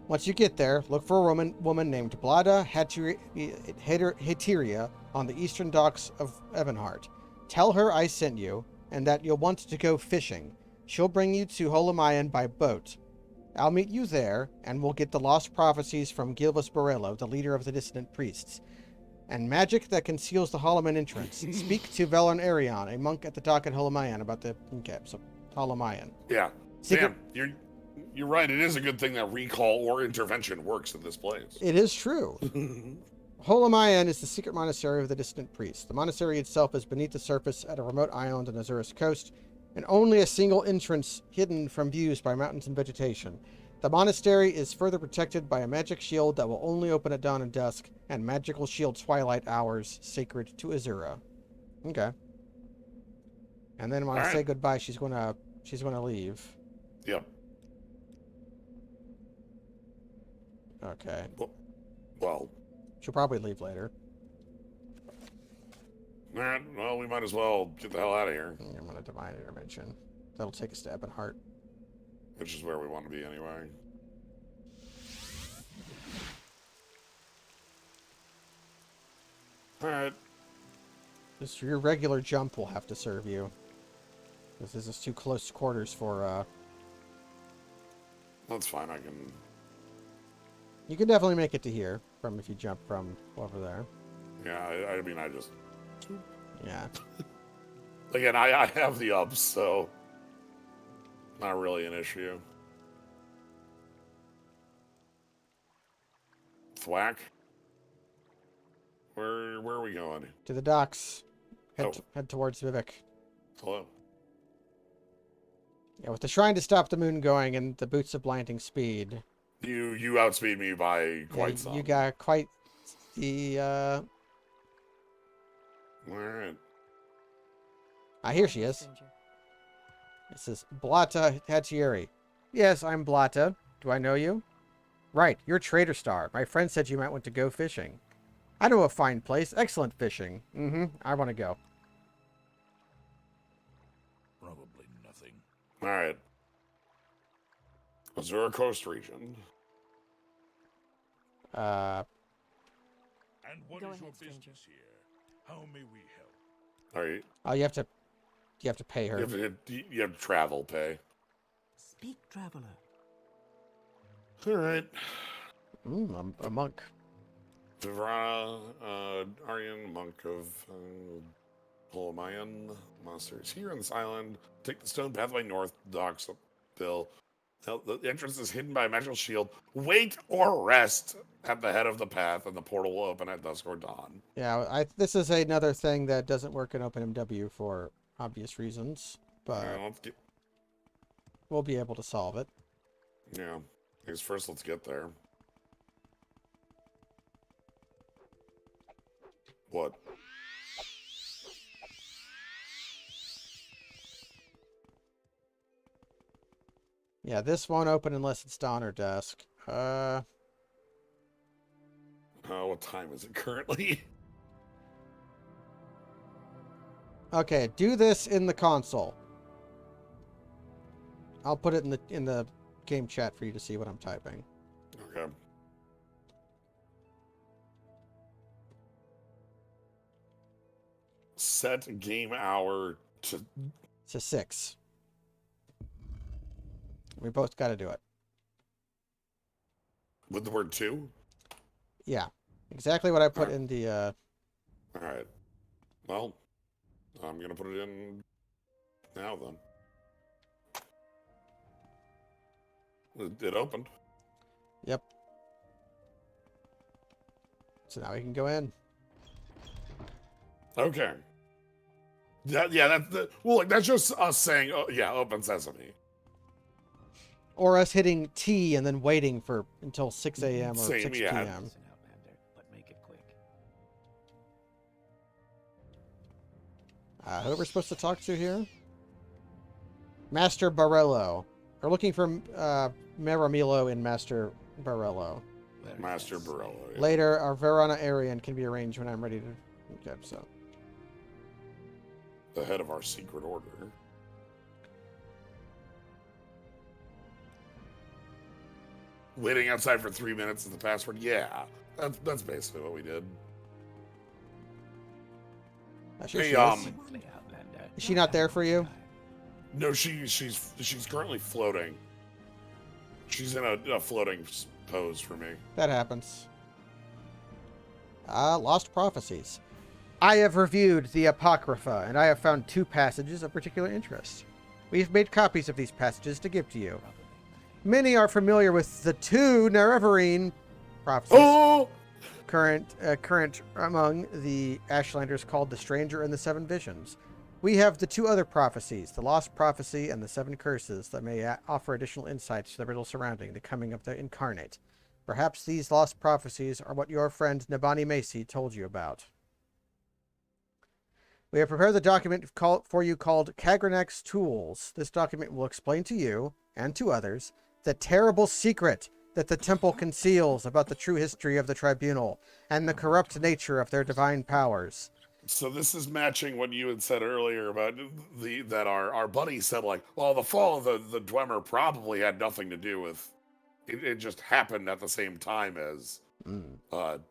Once you get there, look for a woman named Blada Heteria on the eastern docks of Evanhart. Tell her I sent you, and that you'll want to go fishing. She'll bring you to Holamayan by boat. I'll meet you there, and we'll get the lost prophecies from Gilvas Borello, the leader of the dissident priests, and magic that conceals the Holoman entrance. Speak to Velon Arion, a monk at the dock at Holamayan, about the... Okay, so Holamayan. Yeah. Secret... Sam, you're right. It is a good thing that recall or intervention works at this place. It is true. Holamayan is the secret monastery of the distant priests. The monastery itself is beneath the surface at a remote island on Azurus coast, and only a single entrance hidden from views by mountains and vegetation. The monastery is further protected by a magic shield that will only open at dawn and dusk, and magical shield twilight hours sacred to Azura. Okay. And then when I say goodbye, she's gonna leave. Yep. Okay. Well. She'll probably leave later. Alright, well, we might as well get the hell out of here. I'm gonna Divine Intervention. That'll take us to Ebonheart. Which is where we want to be anyway. Alright. Just your regular jump will have to serve you. Because this is too close quarters for, That's fine, I can... You can definitely make it to here, from if you jump from over there. Yeah, I mean, I just... Yeah. Again, I have the ups, so... Not really an issue. Thwack? Where are we going? To the docks. Head towards Vivek. Hello. Yeah, with the shrine to stop the moon going and the boots of blinding speed. You outspeed me by quite some. You got quite the, Alright. Ah, here she is. It says, Blata Hattieri. Yes, I'm Blata. Do I know you? Right, you're Trader Star. My friend said you might want to go fishing. I know a fine place. Excellent fishing. I want to go. Probably nothing. Alright. Azura Coast region. And what Go is your ahead, stranger. business here? How may we help? Alright. Oh, you have to pay her. You have travel pay. Speak, traveler. Alright. A monk. Vivrana, Aryan, monk of Holamayan monsters. Here on this island, take the stone pathway north, docks up Bill. The entrance is hidden by a magical shield. Wait or rest at the head of the path, and the portal will open at dusk or dawn. Yeah, this is another thing that doesn't work in OpenMW for obvious reasons, but we'll be able to solve it. Yeah. I guess first let's get there. What? Yeah, this won't open unless it's dawn or dusk. What time is it currently? Okay, do this in the console. I'll put it in the game chat for you to see what I'm typing. Okay. Set game hour to 6. We both got to do it. with the word 2? Yeah. Exactly what I put in the, All right. Well, I'm going to put it in now then. It opened. Yep. So now we can go in. Okay. That's just us saying, oh, yeah, open sesame. Or us hitting T and then waiting for until 6 a.m. or Same, 6 yeah. p.m. Listen, Outlander, but make it quick. Who we're supposed to talk to here? Master Barello. We're looking for Maramilo and Master Barello. Very Master nice. Barello. Yeah. Later, our Verona Arian can be arranged when I'm ready to... Okay, so... The head of our secret order. Waiting outside for 3 minutes is the password. Yeah, that's basically what we did. Sure Hey, she is. Simply, Outlander. Is she not there for you? No, she's currently floating. She's in a floating pose for me. That happens. Lost Prophecies. I have reviewed the Apocrypha, and I have found 2 passages of particular interest. We've made copies of these passages to give to you. Many are familiar with the 2 Nerevarine prophecies. Oh! Current among the Ashlanders called the Stranger and the 7 Visions. We have the 2 other prophecies, the Lost Prophecy and the 7 Curses, that may offer additional insights to the riddle surrounding the coming of the Incarnate. Perhaps these lost prophecies are what your friend Nabani Macy told you about. We have prepared the document for you called Kagranak's Tools. This document will explain to you, and to others, the terrible secret that the temple conceals about the true history of the tribunal and the corrupt nature of their divine powers. So this is matching what you had said earlier about that our buddy said, like, well, the fall of the Dwemer probably had nothing to do with it just happened at the same time as the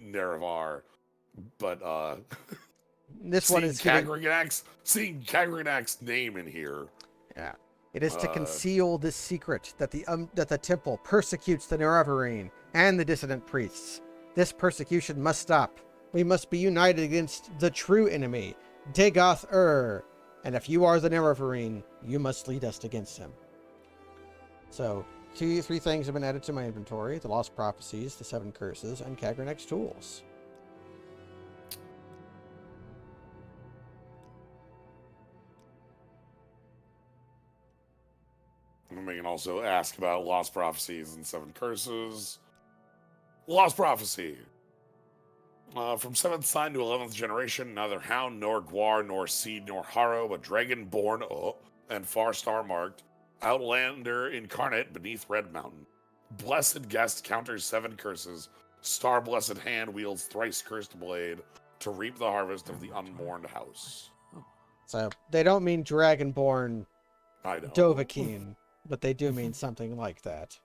Nerevar. But this one is seeing Kagranak's name in here. Yeah. It is to conceal this secret that the temple persecutes the Nerevarine and the dissident priests. This persecution must stop. We must be united against the true enemy, Dagoth-Ur. And if you are the Nerevarine, you must lead us against him. So, 3 things have been added to my inventory: the Lost Prophecies, the 7 Curses, and Kagranak's Tools. And we can also ask about Lost Prophecies and 7 Curses. Lost Prophecy. From 7th sign to 11th generation, neither hound, nor guar, nor seed, nor harrow, but dragon-born and far star-marked, outlander incarnate beneath Red Mountain. Blessed guest counters 7 curses. Star-blessed hand wields thrice-cursed blade to reap the harvest of the unmourned house. So, they don't mean dragonborn I know. Dovahkiin, but they do mean something like that.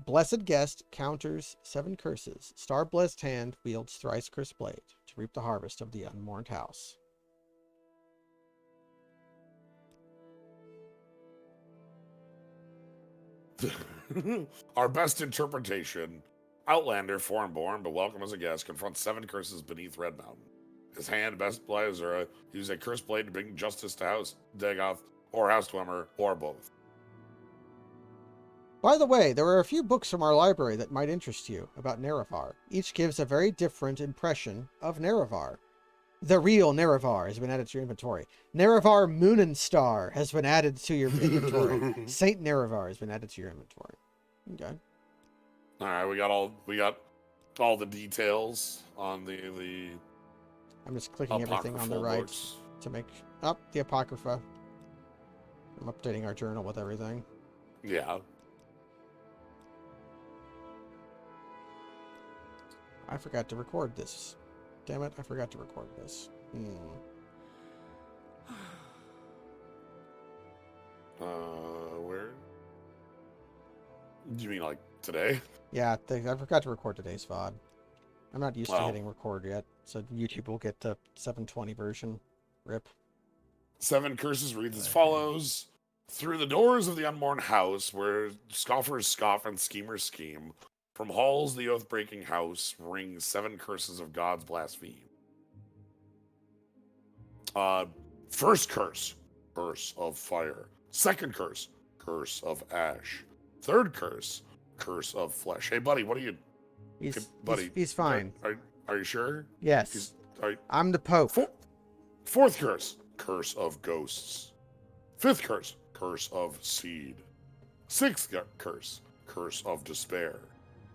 Blessed guest counters 7 curses. Star-blessed hand wields thrice-cursed blade to reap the harvest of the unmourned house. Our best interpretation. Outlander, foreign-born, but welcome as a guest, confronts 7 curses beneath Red Mountain. His hand, best play, is use a cursed blade to bring justice to House Dagoth, or House Dwemer, or both. By the way, there are a few books from our library that might interest you about Nerevar. Each gives a very different impression of Nerevar. The real Nerevar has been added to your inventory. Nerevar Moon and Star has been added to your inventory. Saint Nerevar has been added to your inventory. Okay. All right, we got all the details on the I'm just clicking everything on the right books. to make up the Apocrypha. I'm updating our journal with everything. Yeah. I forgot to record this. Damn it, I forgot to record this. Where? Do you mean like today? Yeah, I forgot to record today's VOD. I'm not used to Wow. hitting record yet, so YouTube will get the 720 version. RIP. 7 curses reads as follows. Through the doors of the unborn house, where scoffers scoff and schemers scheme, from halls the oath-breaking house ring 7 curses of God's blaspheme. First curse, curse of fire. Second curse, curse of ash. Third curse, curse of flesh. Hey, buddy, what are you... buddy, he's fine. Are you sure? Yes. I'm the Pope. Fourth curse, curse of ghosts. Fifth curse, curse of seed. Sixth curse, curse of despair.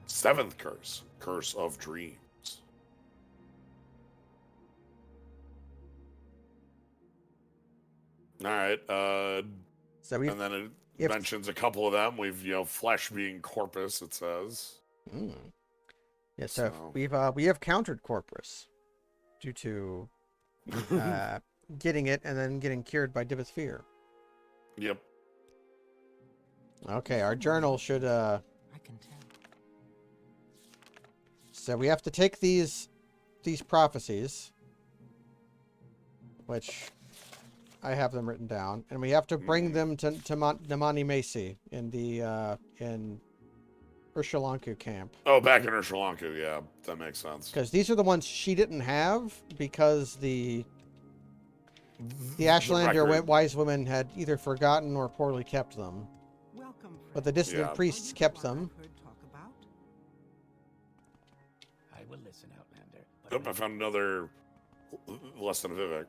Seventh curse, curse of dreams. All right. And then it mentions a couple of them. We've, flesh being corpus, it says. Mm. Yeah, so we have countered corpus due to getting it and then getting cured by Divith Fear. Yep. Okay, our journal should I can tell. So we have to take these prophecies, which I have them written down, and we have to bring them to Namani Macy in the in Urshalanku camp. Oh, back in Urshalanku, yeah, that makes sense. Because these are the ones she didn't have because the Ashlander wise women had either forgotten or poorly kept them. Welcome, But the dissident priests kept them. I will listen, Outlander. Nope, I found another lesson of Vivek.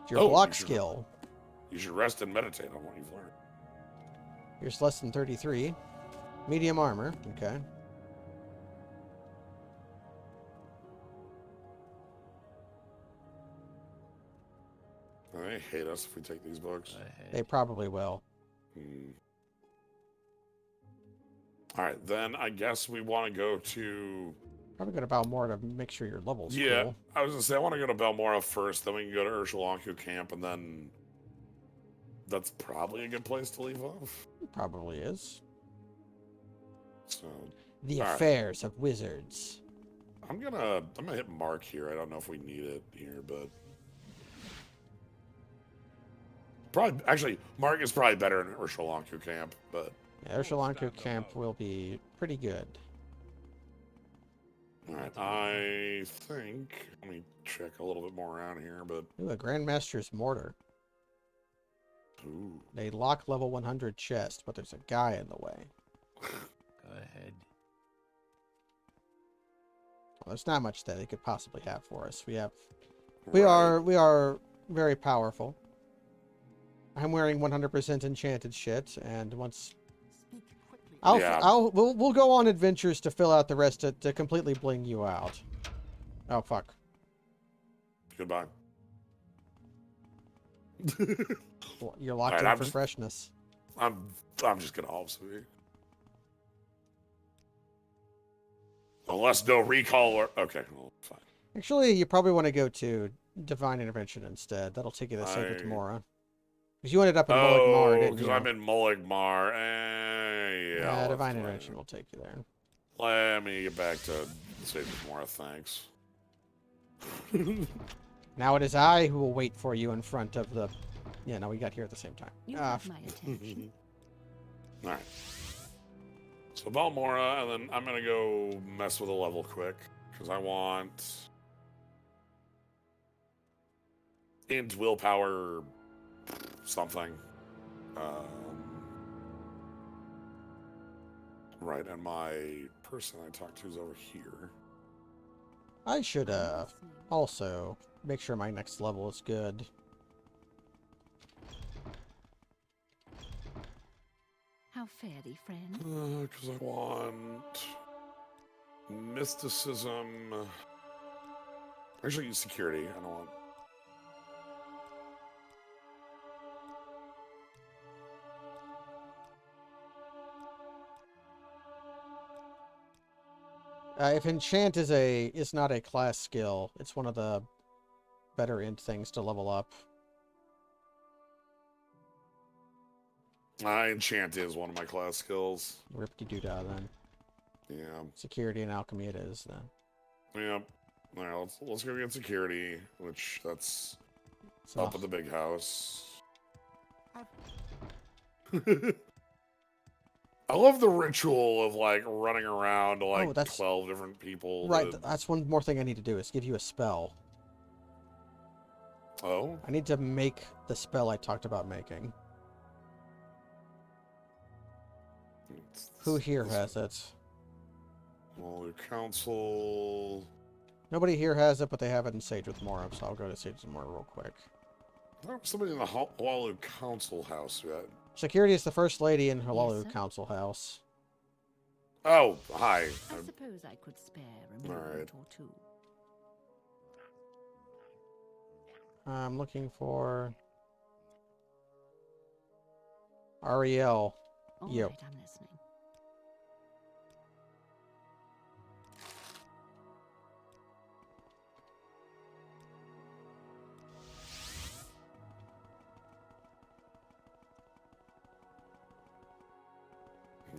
It's your block skill. You should rest and meditate on what you've learned. Here's lesson 33. Medium armor. Okay. They hate us if we take these books. They probably will. All right, then I guess we want to go to... Probably go to Balmora to make sure your level's Yeah, cool. I was going to say, I want to go to Balmora first, then we can go to Urshalanku camp, and then... That's probably a good place to leave off. It probably is. So... The affairs of wizards. I'm gonna hit Mark here. I don't know if we need it here, but... Probably, actually, Mark is probably better in Urshalanku camp, but... Yeah, Urshalanku camp will be pretty good. Alright, I think... Let me check a little bit more around here, but... Ooh, a Grandmaster's Mortar. Ooh. They lock level 100 chest, but there's a guy in the way. Go ahead. Well, there's not much that they could possibly have for us. We are very powerful. I'm wearing 100% enchanted shit, and once we'll go on adventures to fill out the rest to completely bling you out. Oh fuck. Goodbye. Well, you're locked in for freshness. I'm just gonna hope so. Unless no recall or okay, well, fine. Actually, you probably want to go to Divine Intervention instead. That'll take you to Sacred Tamora. Because you ended up in Molag Mar, didn't you? Because I'm in Molag Mar. Yeah, Divine Intervention will take you there. Let me get back to Sacred Tamora, thanks. Now it is I who will wait for you in front of the... Yeah, no, we got here at the same time. You have my attention. Alright. So Balmora, and then I'm going to go mess with a level quick. Because I want... Int willpower... something. Right, and my person I talked to is over here. I should also make sure my next level is good. How fare thee, friend? Because I want mysticism. Actually, security. I don't want. If enchant is not a class skill, it's one of the better int things to level up. Enchant is one of my class skills. Rip-de-doo-dah then. Yeah. Security and alchemy it is then. Yep. All right, let's go get security, which that's up at the big house. I love the ritual of like running around to like that's 12 different people. Right, that's one more thing I need to do is give you a spell. Oh? I need to make the spell I talked about making. Who here has it? Well, the council. Nobody here has it, but they have it in Sage with Mora, so I'll go to Sage with Mora real quick. There was somebody in the Halalu Council house yet. Security is the first lady in Halalu sir? Council House. Oh, hi. I suppose I could spare a moment Alright. or two. I'm looking for Ariel. All Yep. right, I'm listening.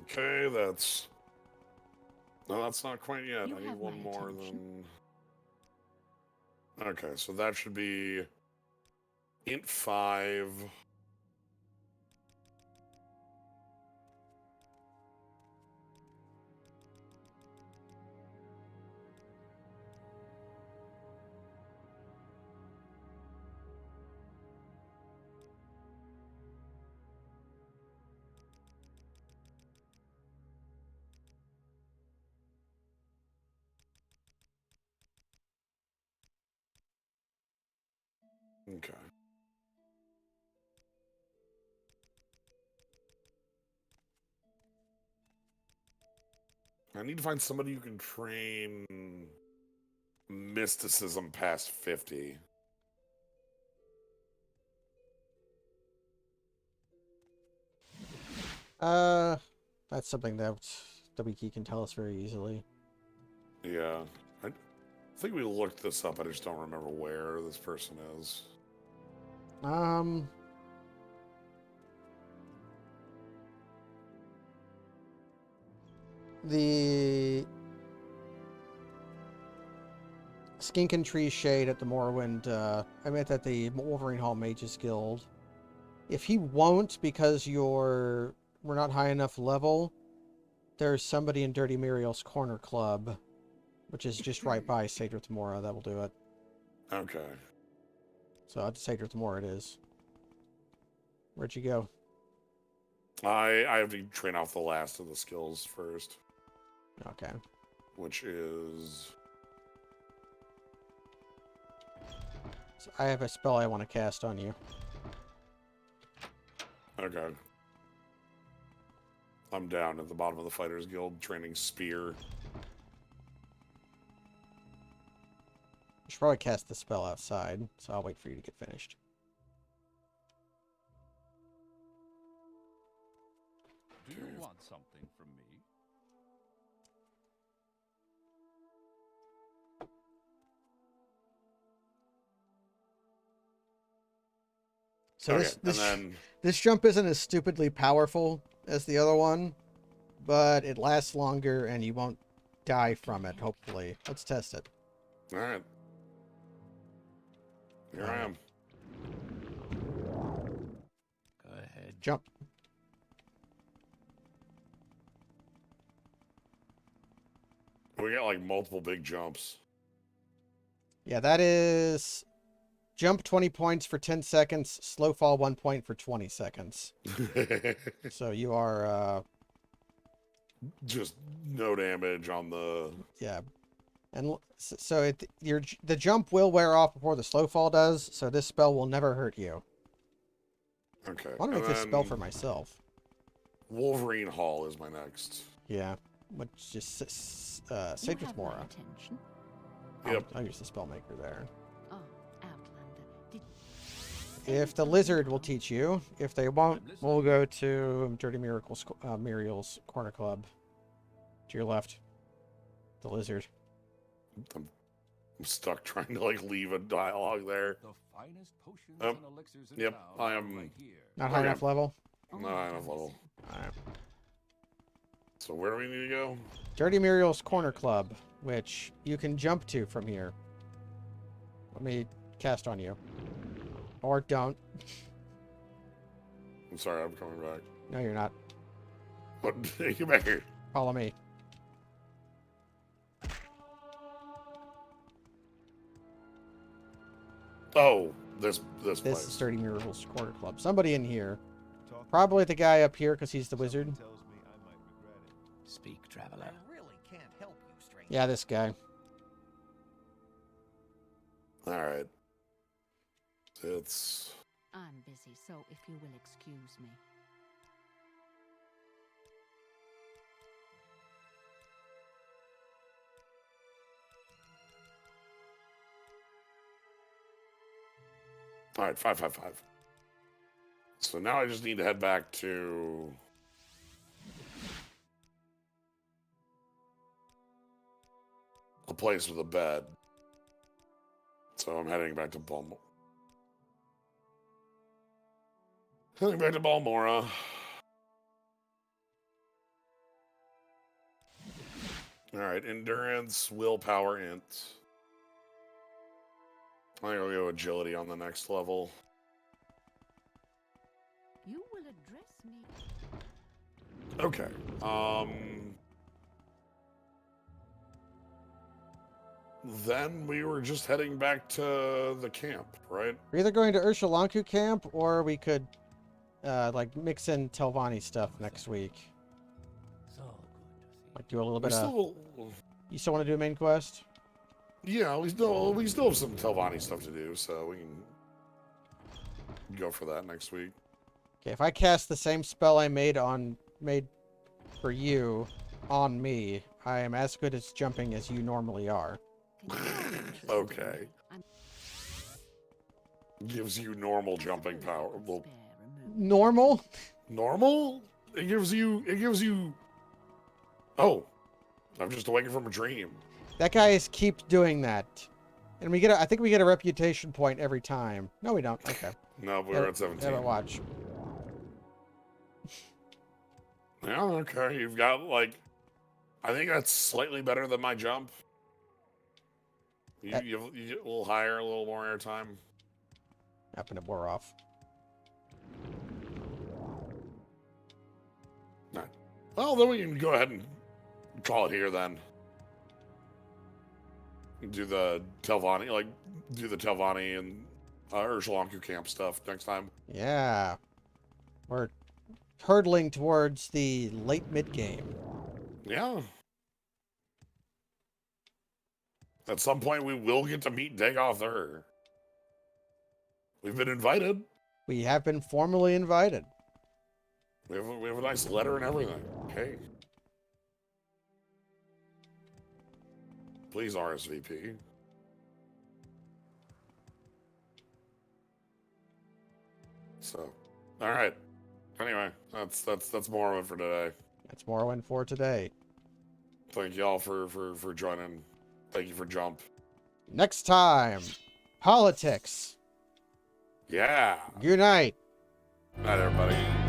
Okay, that's... No, that's not quite yet. You I need have one my more attention. than... Okay, so that should be... Int 5... Okay. I need to find somebody who can train mysticism past 50. That's something that WK can tell us very easily. Yeah. I think we looked this up, I just don't remember where this person is. The Skink and Tree Shade at the Morrowind, I meant at the Wolverine Hall Mages Guild. If he won't because we're not high enough level, there's somebody in Dirty Muriel's Corner Club, which is just right by Sacred Tamora, that will do it. Okay. So at Sacred Tamora it is. Where'd you go? I have to train off the last of the skills first. Okay. Which is... So I have a spell I want to cast on you. Okay. I'm down at the bottom of the Fighters Guild training Spear. I should probably cast the spell outside, so I'll wait for you to get finished. Do you want something from me? So Okay, this jump isn't as stupidly powerful as the other one, but it lasts longer and you won't die from it, hopefully. Let's test it. Alright. Here I am. Go ahead. Jump. We got like multiple big jumps. Yeah, that is jump 20 points for 10 seconds, slow fall 1 point for 20 seconds. So you are, Just no damage on the... yeah. And so the jump will wear off before the slow fall does, so this spell will never hurt you. Okay. I want to make this spell for myself. Wolverine Hall is my next. Yeah, which just You Sage's have my Mora. attention. Yep. I'll use the spell maker there. Oh, Outlander. Did If the lizard will teach you, if they won't, we'll go to Dirty Muriel's Corner Club. To your left. The lizard. I'm stuck trying to like leave a dialogue there. The finest potions Yep. and elixirs in Yep, town I are am- right here. Not high Okay. enough level? No, I have level. Alright. So where do we need to go? Dirty Muriel's Corner Club, which you can jump to from here. Let me cast on you. Or don't. I'm sorry, I'm coming back. No, you're not. What? Come back here. Follow me. Oh, this This place. is Sturdy Miracles Corner Club. Somebody in here. Probably the guy up here because he's the wizard. Speak, traveler. really can't help you, stranger. Yeah, this guy. All right. It's I'm busy, so if you will excuse me. all right. 555. So now I just need to head back to a place with a bed. So I'm heading back to Baltimore. Heading back to Balmora. All right, endurance, willpower, int. I think I'll go agility on the next level. You will address me. Okay. Then we were just heading back to the camp, right? We're either going to Urshalanku camp or we could like mix in Telvanni stuff next week. So good to see. Like do a little We bit of. still, You still want to do a main quest? yeah, we still have some Telvanni stuff to do, so we can go for that next week. Okay, if I cast the same spell I made for you on me, I am as good at jumping as you normally are. Okay. Gives you normal jumping power. Well, Normal? normal? It gives you. Oh, I'm just awakened from a dream. That guy keeps doing that. And I think we get a reputation point every time. No, we don't. Okay. No, but we're at 17. Yeah, but watch. Yeah, okay. You've got, like, I think that's slightly better than my jump. You get a little higher, a little more airtime. Happen to bore off. Right. Well, then we can go ahead and call it here then. Do the Telvanni and Urshalanku camp stuff next time. Yeah. We're hurtling towards the late mid-game. Yeah. At some point, we will get to meet Dagoth there. We've been invited. We have been formally invited. We have a nice letter and everything. Hey. Please RSVP. So, all right. Anyway, that's more of it for today. That's Morrowind for today. Thank y'all for joining. Thank you for Jump. Next time, politics. Yeah. Good night. Night, everybody.